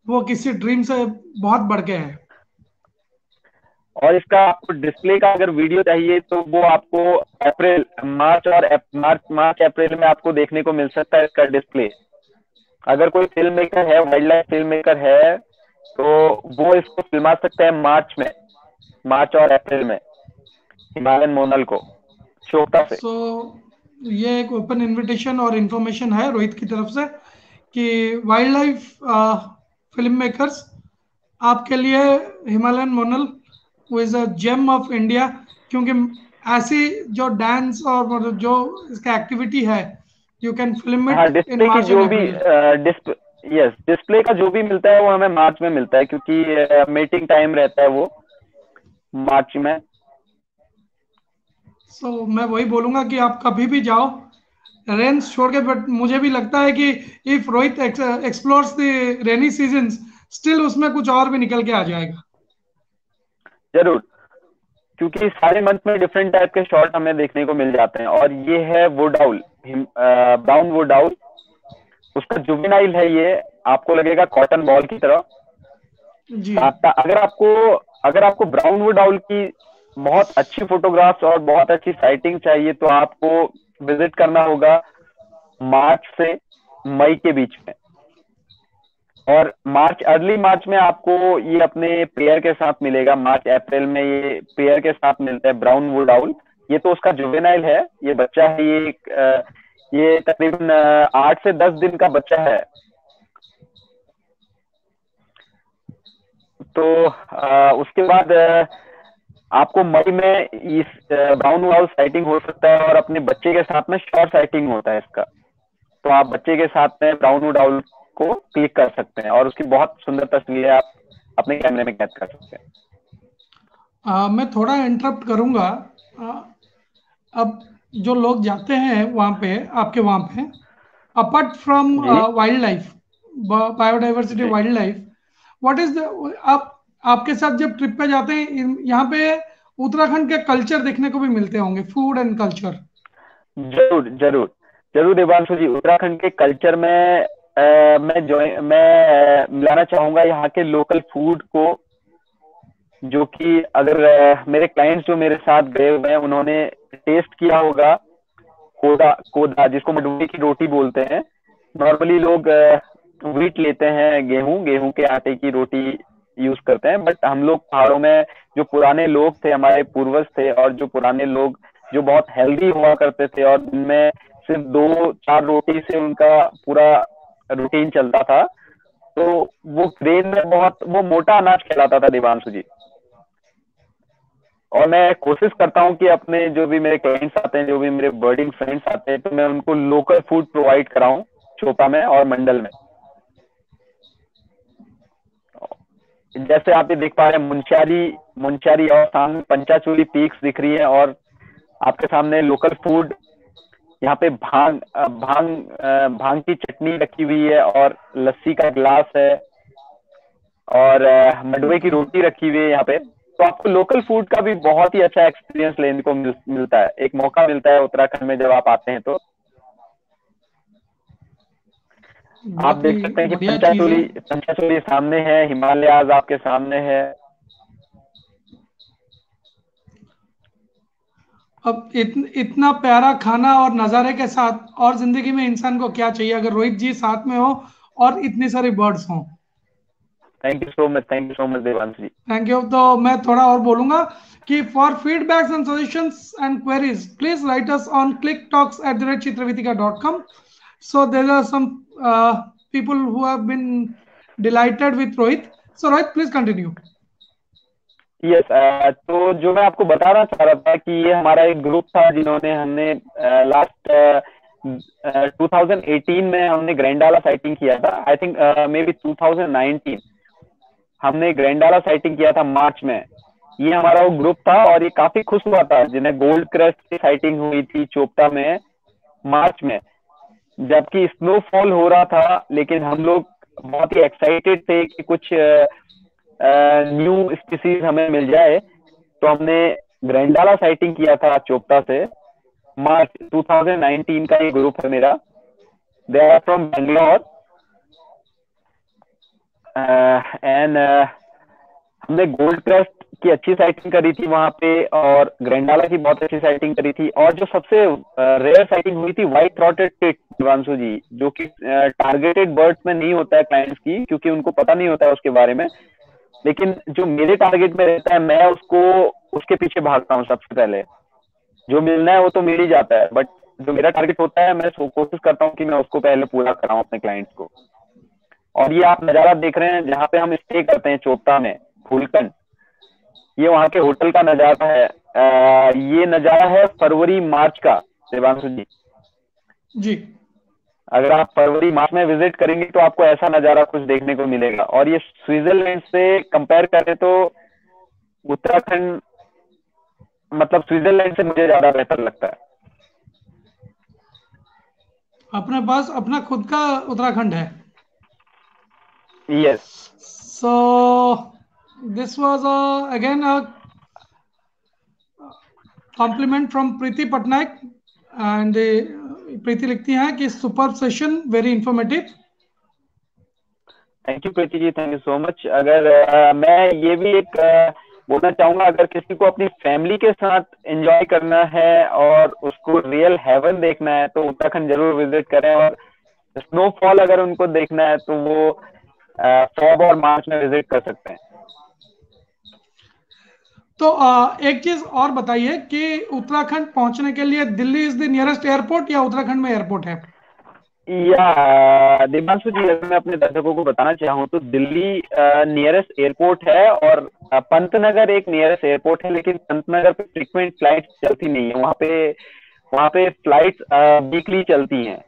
[SPEAKER 1] वो किसी ड्रीम से बहुत बढ़ के है।
[SPEAKER 2] और इसका आपको डिस्प्ले का अगर वीडियो चाहिए तो वो आपको मार्च अप्रैल में आपको देखने को मिल सकता है इसका डिस्प्ले। अगर कोई फिल्म मेकर है, वाइल्ड लाइफ फिल्म मेकर है, तो वो इसको फिल्मा सकते हैं मार्च और अप्रैल में, हिमालयन मोनल को चोपता से।
[SPEAKER 1] ये एक ओपन इनविटेशन और इन्फॉर्मेशन है रोहित की तरफ से कि वाइल्ड लाइफ फिल्म मेकर्स आपके लिए Himalayan monal is a gem of India, क्योंकि ऐसी जो डांस और जो इसका एक्टिविटी है you can film it.
[SPEAKER 2] Display की जो भी डिस्प्ले का जो भी मिलता है वो हमें मार्च में मिलता है, क्योंकि मीटिंग टाइम रहता है वो। मार्च में।
[SPEAKER 1] मैं वही बोलूंगा कि आप कभी भी जाओ रेन्स छोड़ के, बट मुझे भी लगता है कि if Rohit explores the rainy seasons, still उसमें कुछ और भी निकल के आ जाएगा।
[SPEAKER 2] जरूर, क्योंकि सारे मंथ में डिफरेंट टाइप के शॉट हमें देखने को मिल जाते हैं। और ये है would owl, brown would owl, उसका जुवेनाइल है ये, आपको लगेगा कॉटन बॉल की तरह।
[SPEAKER 1] जी।
[SPEAKER 2] अगर आपको ब्राउन वुड आउल की बहुत अच्छी फोटोग्राफ्स और बहुत अच्छी साइटिंग चाहिए तो आपको विजिट करना होगा मार्च से मई के बीच में। और अर्ली मार्च में आपको ये अपने पेयर के साथ मिलेगा। मार्च अप्रैल में ये पेयर के साथ मिलता है ब्राउन वुड आउल। ये तो उसका जुवेनाइल है, ये बच्चा है, ये तकरीबन 8 से 10 दिन का बच्चा है। तो उसके बाद आपको मई में इस ब्राउन वुड आउल साइटिंग हो सकता है, और अपने बच्चे के साथ में शॉर्ट साइटिंग होता है इसका। तो आप बच्चे के साथ में ब्राउन वुड आउल को क्लिक कर सकते हैं, और उसकी बहुत सुंदर तस्वीरें आप अपने कैमरे में कैद कर सकते हैं।
[SPEAKER 1] मैं थोड़ा इंटरप्ट करूंगा। अब जो लोग जाते हैं वहाँ पे, आपके वहाँ पे, अपार्ट फ्रॉम
[SPEAKER 2] जी
[SPEAKER 1] वाइल्ड लाइफ, बायोडाइवर्सिटी,
[SPEAKER 2] जी
[SPEAKER 1] wildlife, what is the, आप आपके साथ जब ट्रिप पे जाते हैं, यहाँ पे उत्तराखंड के कल्चर देखने को भी मिलते होंगे, फूड एंड कल्चर।
[SPEAKER 2] जरूर जरूर जरूर देवांशु जी, उत्तराखंड के कल्चर में मैं मिलाना चाहूंगा यहाँ के लोकल फूड को, जो कि अगर मेरे क्लाइंट्स जो मेरे साथ गए हुए हैं उन्होंने टेस्ट किया होगा। कोदा जिसको मडुई की रोटी बोलते हैं। नॉर्मली लोग व्हीट लेते हैं, गेहूं के आटे की रोटी यूज करते हैं, बट हम लोग पहाड़ों में जो पुराने लोग थे, हमारे पूर्वज थे, और जो पुराने लोग जो बहुत हेल्दी हुआ करते थे और उनमें सिर्फ 2-4 रोटी से उनका पूरा रूटीन चलता था, तो वो ग्रेन में वो मोटा अनाज कहलाता था देवांशु जी। और मैं कोशिश करता हूँ कि अपने जो भी मेरे क्लाइंट्स आते हैं, जो भी मेरे बर्डिंग फ्रेंड्स आते हैं, तो मैं उनको लोकल फूड प्रोवाइड कराऊं चोपा में और मंडल में। जैसे आप ये देख पा रहे हैं मुंचारी और सामने पंचाचूली पीक्स दिख रही है, और आपके सामने लोकल फूड यहाँ पे भांग की चटनी रखी हुई है, और लस्सी का ग्लास है, और मडवे की रोटी रखी हुई है यहाँ पे। तो आपको लोकल फूड का भी बहुत ही अच्छा एक्सपीरियंस लेने को मिलता है, एक मौका मिलता है उत्तराखंड में जब आप आते हैं। तो आप देख सकते हैं कि पंचाचूली सामने है, हिमालयाज आपके सामने है।
[SPEAKER 1] अब इतना प्यारा खाना और नज़ारे के साथ और जिंदगी में इंसान को क्या चाहिए, अगर रोहित जी साथ में हो और इतनी सारी बर्ड्स हों।
[SPEAKER 2] Thank you so much Devansh ji.
[SPEAKER 1] Thank you. तो मैं थोड़ा और बोलूंगा कि for feedbacks and suggestions and queries please write us on clicktalks@chitravitika.com. So there are some people who have been delighted with Rohit. So Rohit, please continue.
[SPEAKER 2] Yes तो जो मैं आपको बता रहा चाह रहा था कि ये हमारा एक ग्रुप था जिन्होंने हमने लास्ट 2018 में हमने ग्रैंडाला साइटिंग किया था। आई थिंक मे बी 2019 हमने ग्रैंडाला साइटिंग किया था मार्च में। ये हमारा वो ग्रुप था और ये काफी खुश हुआ था जिन्हें गोल्ड क्रस्ट की साइटिंग हुई थी चोपता में मार्च में, जबकि स्नोफॉल हो रहा था। लेकिन हम लोग बहुत ही एक्साइटेड थे कि कुछ न्यू स्पीसीज हमें मिल जाए, तो हमने ग्रैंडाला साइटिंग किया था चोपता से। मार्च 2019 का ये ग्रुप है मेरा, they are from Bangalore and हमने गोल्ड क्रस्ट की अच्छी साइटिंग करी थी वहां पे, और ग्रैंडाला की बहुत अच्छी साइटिंग करी थी। और जो सबसे रेयर साइटिंग हुई थी व्हाइट थ्रॉटेड टिट देवांशु जी, जो कि टारगेटेड बर्ड्स में नहीं होता है क्लाइंट्स की, क्योंकि उनको पता नहीं होता है उसके बारे में। लेकिन जो मेरे टारगेट में रहता है, मैं उसके पीछे भागता हूँ सबसे पहले। जो मिलना है वो तो मिल ही जाता है, बट जो मेरा टारगेट होता है मैं कोशिश करता हूँ कि मैं उसको पहले पूरा कराऊं अपने क्लाइंट्स को। और ये आप नजारा देख रहे हैं जहाँ पे हम स्टे करते हैं चोपता में, फूलकंड, ये वहाँ के होटल का नजारा है। ये नजारा है फरवरी मार्च का देवांशु जी।
[SPEAKER 1] जी,
[SPEAKER 2] अगर आप फरवरी मार्च में विजिट करेंगे तो आपको ऐसा नजारा कुछ देखने को मिलेगा। और ये स्विट्जरलैंड से कंपेयर करें तो उत्तराखंड मतलब स्विट्जरलैंड से मुझे ज्यादा बेहतर लगता है।
[SPEAKER 1] अपने पास अपना खुद का उत्तराखंड है।
[SPEAKER 2] Yes.
[SPEAKER 1] So this was again a compliment from Preeti Patnaik and Preeti लिखती हैं कि super session, very informative.
[SPEAKER 2] Thank you Preeti ji, thank you so much. अगर मैं ये भी एक बोलना चाहूंगा, अगर किसी को अपनी फैमिली के साथ एंजॉय करना है और उसको रियल हेवन देखना है तो उत्तराखंड जरूर विजिट करें। और स्नोफॉल अगर उनको देखना है तो वो फेब और मार्च में विजिट कर सकते हैं।
[SPEAKER 1] तो एक चीज और बताइए कि उत्तराखंड पहुंचने के लिए Delhi is the nearest airport या उत्तराखंड में एयरपोर्ट है?
[SPEAKER 2] या दिव्यांशु जी, अगर मैं अपने दर्शकों को बताना चाहूँ तो दिल्ली नियरेस्ट एयरपोर्ट है और पंतनगर एक नियरेस्ट एयरपोर्ट है, लेकिन पंतनगर पे फ्रीक्वेंट फ्लाइट चलती नहीं है। वहाँ पे फ्लाइट वीकली चलती हैं।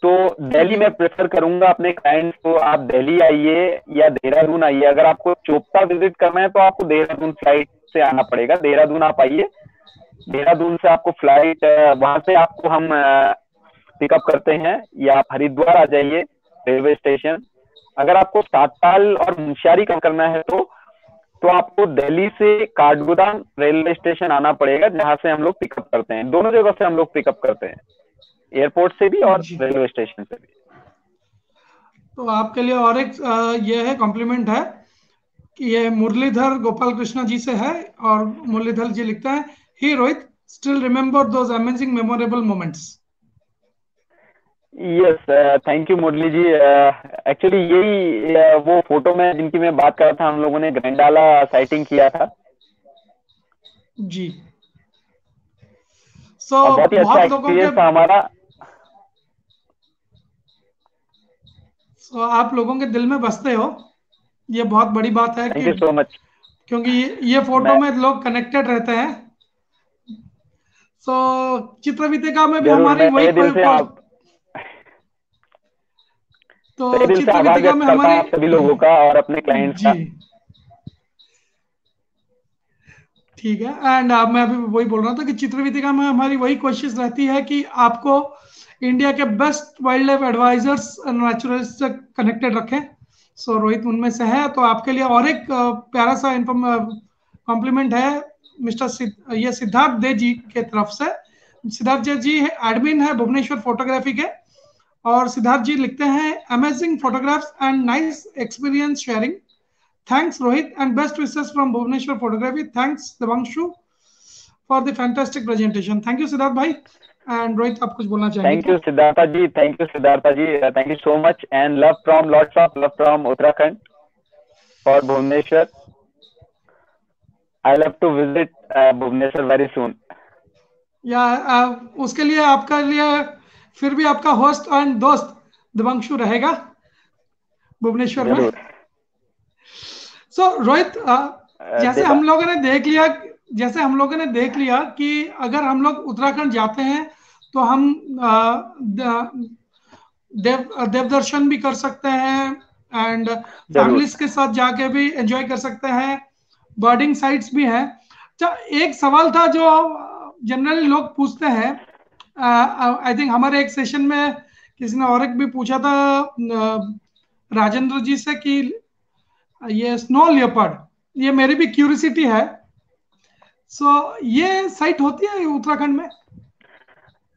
[SPEAKER 2] तो दिल्ली में प्रेफर करूंगा अपने क्लाइंट्स को, आप दिल्ली आइए या देहरादून आइए। अगर आपको चोपता विजिट करना है तो आपको देहरादून फ्लाइट से आना पड़ेगा। देहरादून आप आइए, देहरादून से आपको फ्लाइट, वहां से आपको हम पिकअप करते हैं, या आप हरिद्वार आ जाइए रेलवे स्टेशन। अगर आपको साताल और मुंशियारी कम करना है तो आपको दिल्ली से काठगोदाम रेलवे स्टेशन आना पड़ेगा, जहां से हम लोग पिकअप करते हैं। दोनों जगह से हम लोग पिकअप करते हैं, एयरपोर्ट से भी और रेलवे स्टेशन से भी।
[SPEAKER 1] तो आपके लिए और एक ये है कॉम्प्लीमेंट है कि ये मुरलीधर गोपाल कृष्णा जी से है, और मुरलीधर जी लिखता है, ही Rohit still remember those amazing memorable moments.
[SPEAKER 2] Yes, thank you Murali ji. Actually यही वो फोटो में जिनकी मैं बात कर रहा था, हम लोगों ने ग्रैंडाला साइटिंग किया था
[SPEAKER 1] जी।
[SPEAKER 2] बहुत ही अच्छा एक्सपीरियंस था हमारा।
[SPEAKER 1] आप लोगों के दिल में बसते हो, ये बहुत बड़ी बात है।
[SPEAKER 2] Thank you so much.
[SPEAKER 1] क्योंकि ये फोटो में लोग कनेक्टेड रहते हैं। चित्रवितिका में भी हमारी वही चित्रवितिका में हमारे
[SPEAKER 2] सभी लोगों का और अपने क्लाइंट्स का।
[SPEAKER 1] ठीक है। एंड मैं अभी वही बोल रहा था कि चित्रवितिका में हमारी वही कोशिश रहती है कि आपको इंडिया के best wild life advisers naturalist से कनेक्टेड रखें। रोहित उनमें से है। तो आपके लिए और एक प्यारा सा कॉम्प्लीमेंट है मिस्टर ये सिद्धार्थ दे जी के तरफ से। सिद्धार्थ जी एडमिन है भुवनेश्वर फोटोग्राफी के, और सिद्धार्थ जी लिखते हैं, amazing photographs and nice experience sharing, thanks Rohit and best wishes from Bhubaneswar photography, thanks Devanshu for the fantastic presentation. Thank you Siddharth भाई। एंड रोहित आप कुछ बोलना चाहेंगे?
[SPEAKER 2] Thank you Siddhartha ji, thank you Siddhartha ji, thank you so much and love from lots of love from Uttarakhand for Bhubaneswar. I love to visit Bhubaneswar very soon.
[SPEAKER 1] या उसके लिए आपका लिए फिर भी आपका होस्ट एंड दोस्त देवांशु रहेगा भुवनेश्वर में। रोहित, जैसे हम लोगों ने देख लिया कि अगर हम लोग उत्तराखंड जाते हैं तो हम देव दर्शन भी कर सकते हैं एंड फैमिलीज के साथ जाके भी एंजॉय कर सकते हैं, बर्डिंग साइट्स भी हैं। एक सवाल था जो जनरली लोग पूछते हैं, आई थिंक हमारे एक सेशन में किसी ने और एक भी पूछा था राजेंद्र जी से कि ये स्नो लियोपर्ड, ये मेरी भी क्यूरियोसिटी है। ये साइट होती है उत्तराखंड में?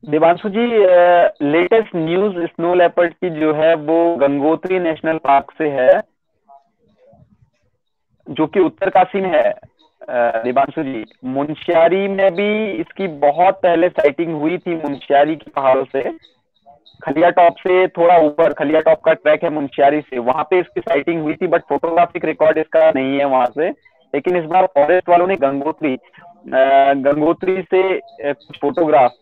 [SPEAKER 2] देवांशु जी, लेटेस्ट न्यूज स्नो लेपर्ड की जो है वो गंगोत्री नेशनल पार्क से है, जो कि उत्तरकाशी में है। देवांशु जी, मुंशियारी में भी इसकी बहुत पहले साइटिंग हुई थी, मुंशियारी की पहाड़ों से, खलिया टॉप से थोड़ा ऊपर, खलिया टॉप का ट्रैक है मुंशियारी से, वहां पे इसकी साइटिंग हुई थी, बट फोटोग्राफिक रिकॉर्ड इसका नहीं है वहां से। लेकिन इस बार फॉरेस्ट वालों ने गंगोत्री से कुछ फोटोग्राफ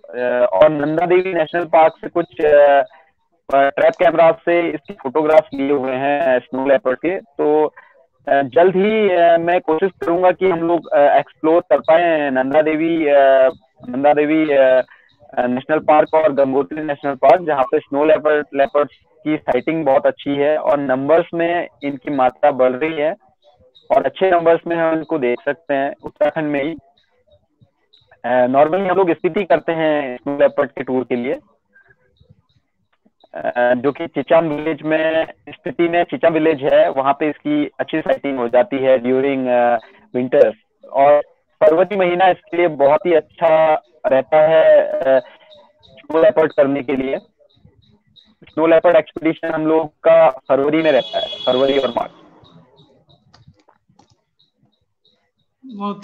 [SPEAKER 2] और नंदा देवी नेशनल पार्क से कुछ ट्रैप कैमरा से इसकी फोटोग्राफ लिए हुए हैं स्नो लेपर्ड के। तो जल्द ही मैं कोशिश करूंगा कि हम लोग एक्सप्लोर कर पाए नंदा देवी नेशनल पार्क और गंगोत्री नेशनल पार्क, जहाँ पे स्नो लेपर्ड की साइटिंग बहुत अच्छी है और नंबर्स में इनकी मात्रा बढ़ रही है। और अच्छे नंबर्स में हम इनको देख सकते हैं उत्तराखंड में ही। नॉर्मली हम लोग स्थिति करते हैं स्नो लेपर्ड के टूर के लिए, जो कि चिचाम विलेज में, स्थिति में चिचाम विलेज है, वहां पे इसकी अच्छी साइटिंग हो जाती है ड्यूरिंग विंटर्स। और फरवरी महीना इसके लिए बहुत ही अच्छा रहता है स्नो लेपर्ड करने के लिए। स्नो लेपर्ड एक्सपीडिशन हम लोग का फरवरी में रहता है, फरवरी और मार्च।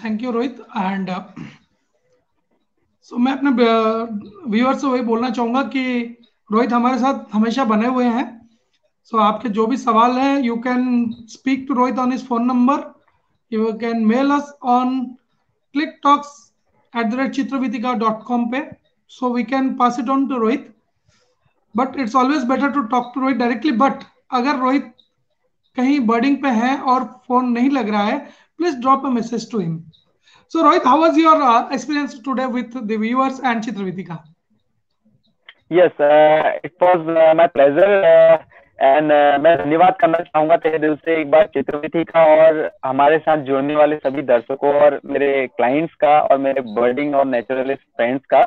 [SPEAKER 1] Thank you Rohit. And so मैं अपने व्यूअर से वही बोलना चाहूंगा कि रोहित हमारे साथ हमेशा बने हुए हैं। सो आपके जो भी सवाल हैं, you can speak to Rohit on his phone number, you can mail us on clicktalks@chitravitika.com पे, so we can pass it on to Rohit. But it's always better to talk to Rohit directly. But अगर रोहित कहीं बर्डिंग पे है और फोन नहीं लग रहा है, please drop a message to him. So Rohit, how was your experience today with the viewers and Chitravitika?
[SPEAKER 2] Yes, it was my pleasure and मैं धन्यवाद करना चाहूंगा तहे दिल से एक बार चित्रविथिका और हमारे साथ जुड़ने वाले सभी दर्शकों और मेरे क्लाइंट्स का और मेरे बर्डिंग और नेचुरलिस्ट फ्रेंड्स का,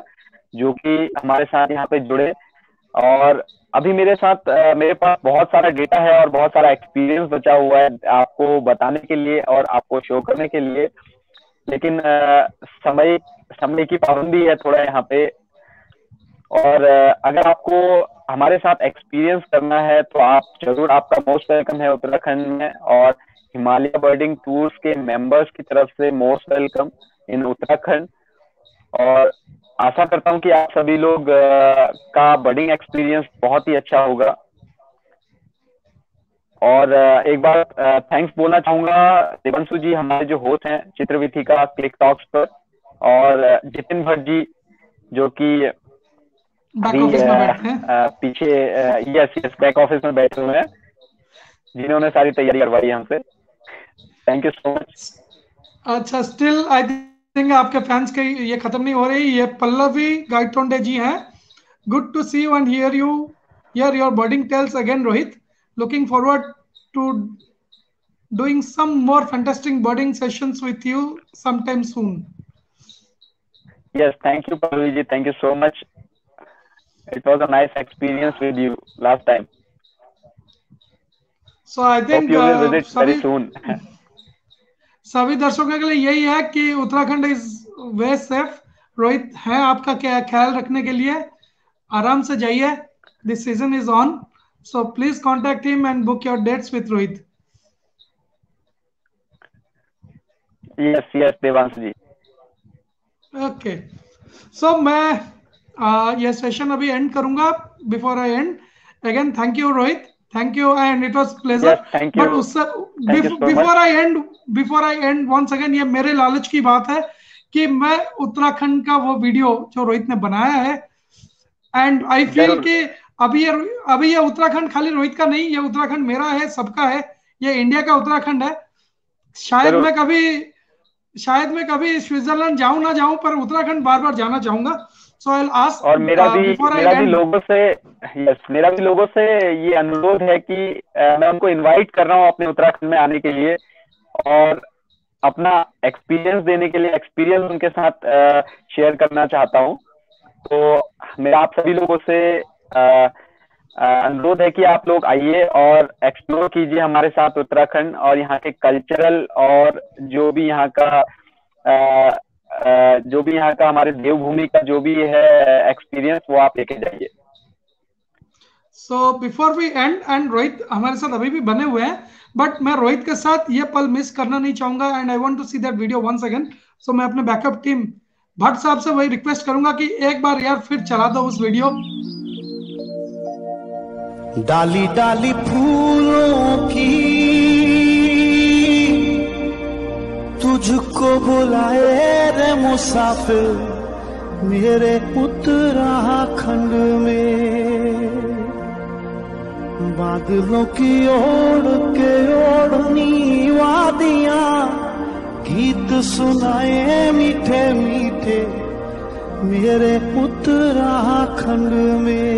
[SPEAKER 2] जो कि हमारे साथ यहाँ पे जुड़े। और अभी मेरे साथ मेरे पास बहुत सारा डेटा है और बहुत सारा एक्सपीरियंस बचा हुआ है आपको बताने के लिए और आपको शो करने के लिए, लेकिन समय की पाबंदी है थोड़ा यहाँ पे। और अगर आपको हमारे साथ एक्सपीरियंस करना है तो आप जरूर, आपका मोस्ट वेलकम है उत्तराखंड में। और हिमालय बर्डिंग टूर्स के मेंबर्स की तरफ से मोस्ट वेलकम इन उत्तराखंड। और आशा करता हूं कि आप सभी लोग का बर्डिंग एक्सपीरियंस बहुत ही अच्छा होगा। और एक बार थैंक्स बोलना चाहूंगा देवांशु जी, हमारे जो होस्ट हैं चित्रविथिका क्लिक टॉक्स पर, और जितिन भट्ट जी जो कि पीछे यस बैक ऑफिस में बैठे हुए हैं, जिन्होंने सारी तैयारी करवाई हमसे। Thank you so much.
[SPEAKER 1] अच्छा, स्टिल आई थिंक आपके फैंस के ये खत्म नहीं हो रही। ये पल्लवी गायतोंडे जी हैं। Good to see you and hear your birding tales again Rohit. Looking forward to doing some more fantastic birding sessions with you sometime soon.
[SPEAKER 2] Yes, thank you Pallavi ji, thank you so much. It was a nice experience with you last time.
[SPEAKER 1] So I think
[SPEAKER 2] hope you will visit very soon.
[SPEAKER 1] सभी दर्शकों के लिए यही है कि Uttarakhand is very safe. Rohit है आपका ख्याल रखने के लिए, आराम से जाइए। This season is on, so please contact him and book your dates with Rohit.
[SPEAKER 2] Yes Devansh ji.
[SPEAKER 1] Okay, so मैं ये सेशन अभी एंड करूंगा। Before I end, again thank you Rohit, thank you and it was pleasure. But उससे before I end once again, ये मेरे लालच की बात है कि मैं उत्तराखंड का वो वीडियो जो रोहित ने बनाया है, एंड आई फील कि अभी ये उत्तराखंड खाली रोहित का नहीं, ये उत्तराखंड मेरा है, सबका है, ये इंडिया का उत्तराखंड है। शायद मैं कभी स्विट्जरलैंड जाऊं ना जाऊं, पर उत्तराखंड बार बार जाना चाहूंगा। So I'll ask,
[SPEAKER 2] और मेरा भी लोगों से ये अनुरोध है कि मैं उनको इनवाइट कर रहा हूँ अपने उत्तराखंड में आने के लिए और अपना एक्सपीरियंस देने के लिए, एक्सपीरियंस उनके साथ शेयर करना चाहता हूँ। तो मेरा आप सभी लोगों से अनुरोध है कि आप लोग आइए और एक्सप्लोर कीजिए हमारे साथ उत्तराखंड, और यहाँ के कल्चरल और जो भी यहाँ का हमारे देवभूमि का जो भी है एक्सपीरियंस, वो आप लेके जाइए।
[SPEAKER 1] So before we end, and Rohit हमारे साथ अभी भी बने हुए हैं, बट मैं रोहित के साथ ये पल मिस करना नहीं चाहूंगा, and I want to see that video once again. So मैं अपने बैकअप टीम भट्ट साहब से वही रिक्वेस्ट करूंगा कि एक बार यार फिर चला दो उस वीडियो।
[SPEAKER 3] डाली डाली फूलों की तुझको बुलाए रे मुसाफिर मेरे उत्तराखंड में, बादलों की ओढ़ के ओढ़नी वादियां गीत सुनाए मीठे मीठे मेरे उत्तराखंड में।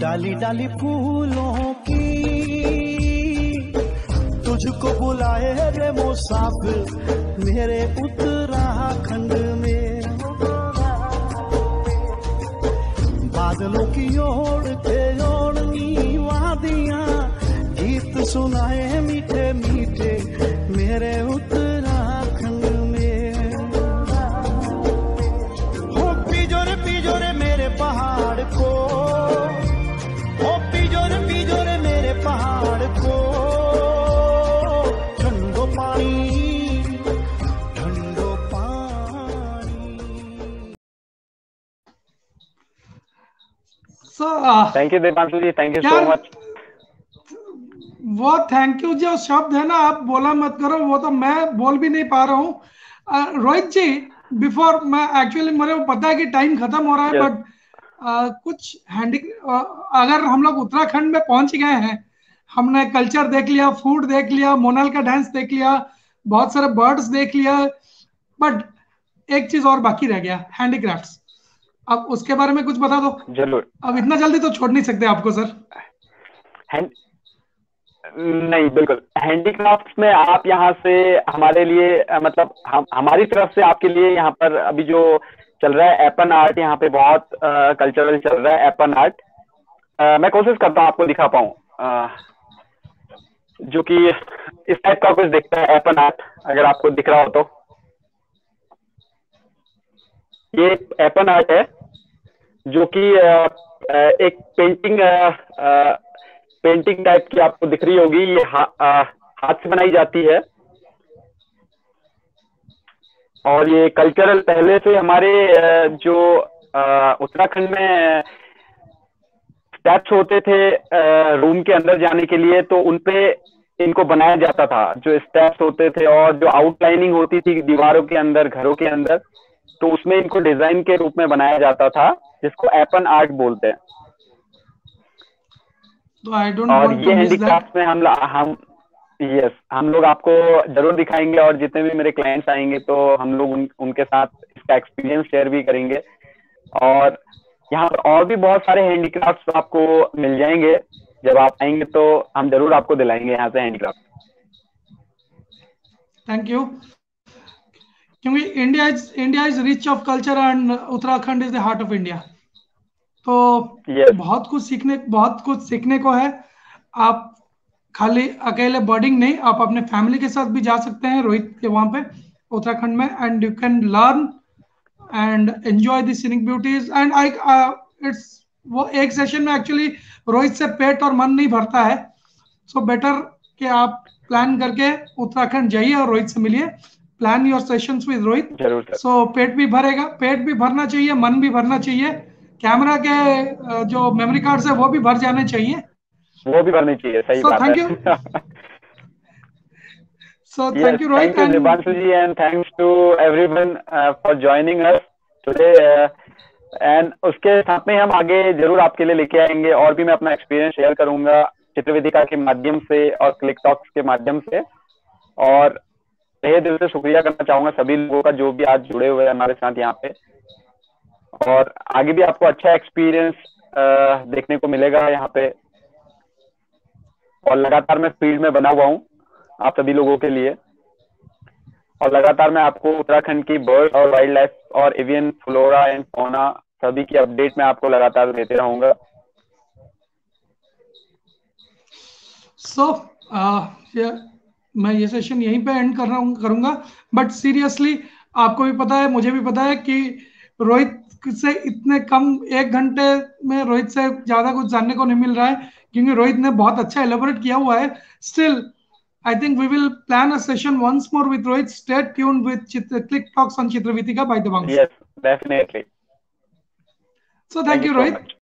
[SPEAKER 3] डाली डाली फूलों की तुझको बुलाए रे मुसाफिर मेरे उत्तराखंड में। बादलों की ओर के ओढ़नी वादियां गीत सुनाए मीठे मीठे मेरे उत्तराखंड में। हो पीजो रे मेरे पहाड़ को, हो पीजो रे मेरे पहाड़ को, ठंडो पानी ठंडो पानी।
[SPEAKER 2] Thank you Devanshu ji, thank you so much.
[SPEAKER 1] वो थैंक यू जो शब्द है ना, आप बोला मत करो, वो तो मैं बोल भी नहीं पा रहा हूँ। रोहित जी, बिफोर मैं एक्चुअली मेरे को पता है कि टाइम खत्म हो रहा है, बट कुछ अगर हम लोग उत्तराखंड में पहुंच गए हैं, हमने कल्चर देख लिया, फूड देख लिया, मोनाल का डांस देख लिया, बहुत सारे बर्ड्स देख लिया, बट एक चीज और बाकी रह गया, हैंडीक्राफ्ट्स। अब उसके बारे में कुछ बता दो।
[SPEAKER 2] जरूर।
[SPEAKER 1] अब इतना जल्दी तो छोड़ नहीं सकते आपको सर।
[SPEAKER 2] नहीं, बिल्कुल। हैंडीक्राफ्ट्स में आप यहाँ से हमारे लिए मतलब हमारी तरफ से आपके लिए यहाँ पर अभी जो चल रहा है एपन आर्ट, यहाँ पे बहुत कल्चरल चल रहा है एपन आर्ट। मैं कोशिश करता हूँ आपको दिखा पाऊँ, जो कि इस टाइप का कुछ दिखता है एपन आर्ट, अगर आपको दिख रहा हो तो। ये एपन आर्ट है जो कि एक पेंटिंग टाइप की आपको दिख रही होगी। ये हाथ से बनाई जाती है और ये कल्चरल पहले से हमारे जो उत्तराखंड में स्टेप्स होते थे रूम के अंदर जाने के लिए, तो उनपे इनको बनाया जाता था। जो स्टेप्स होते थे और जो आउटलाइनिंग होती थी दीवारों के अंदर, घरों के अंदर, तो उसमें इनको डिजाइन के रूप में बनाया जाता था, जिसको एपन आर्ट बोलते हैं। और ये हैंडीक्राफ्ट में हम लोग आपको जरूर दिखाएंगे, और जितने भी मेरे क्लाइंट्स आएंगे तो हम लोग उनके साथ इसका एक्सपीरियंस शेयर भी करेंगे। और यहाँ पर और भी बहुत सारे हैंडीक्राफ्ट्स आपको मिल जाएंगे, जब आप आएंगे तो हम जरूर आपको दिलाएंगे यहाँ से हैंडीक्राफ्ट।
[SPEAKER 1] Thank you. क्योंकि India is rich of culture and Uttarakhand is the heart of India. तो बहुत कुछ सीखने को है। आप खाली अकेले बर्डिंग नहीं, आप अपने फैमिली के साथ भी जा सकते हैं रोहित के वहां पे उत्तराखंड में, and you can learn and enjoy the scenic beauties. And it's वो एक सेशन में एक्चुअली रोहित से पेट और मन नहीं भरता है, सो बेटर कि आप प्लान करके उत्तराखंड जाइए और रोहित से मिलिए। Plan your sessions with Rohit, so पेट भी भरेगा, पेट भी भरना चाहिए, मन भी भरना चाहिए, कैमरा के जो मेमोरी कार्ड्स है वो भी भर जाने चाहिए,
[SPEAKER 2] वो भी भरने चाहिए। सही बात है।
[SPEAKER 1] Thank you. So thank you Rohit,
[SPEAKER 2] thank you Devanshu ji, and thanks to everyone for joining us today, and उसके साथ में हम आगे जरूर आपके लिए लेके आएंगे, और भी मैं अपना एक्सपीरियंस शेयर करूंगा चित्रवेदिका के माध्यम से और क्लिक टॉक्स के माध्यम से। और तहे दिल से शुक्रिया करना चाहूंगा सभी लोगों का जो भी आज जुड़े हुए हैं हमारे साथ यहाँ पे, और आगे भी आपको अच्छा एक्सपीरियंस देखने को मिलेगा यहाँ पे। और लगातार मैं फील्ड में बना हुआ हूँ आप सभी लोगों के लिए, और लगातार मैं आपको उत्तराखंड की बर्ड और वाइल्ड लाइफ और एवियन फ्लोरा एंड फौना सभी की अपडेट मैं आपको लगातार देते रहूंगा।
[SPEAKER 1] मैं ये सेशन यहीं पे एंड करूंगा, बट सीरियसली आपको भी पता है, मुझे भी पता है कि रोहित से इतने कम 1 घंटे में रोहित से ज्यादा कुछ जानने को नहीं मिल रहा है, क्योंकि रोहित ने बहुत अच्छा एलेबोरेट किया हुआ है। Still I think we will plan a session once more with Rohit. Stay tuned with Click Talks on Chitravitika by Devanshu.
[SPEAKER 2] Yes, definitely.
[SPEAKER 1] So thank you Rohit.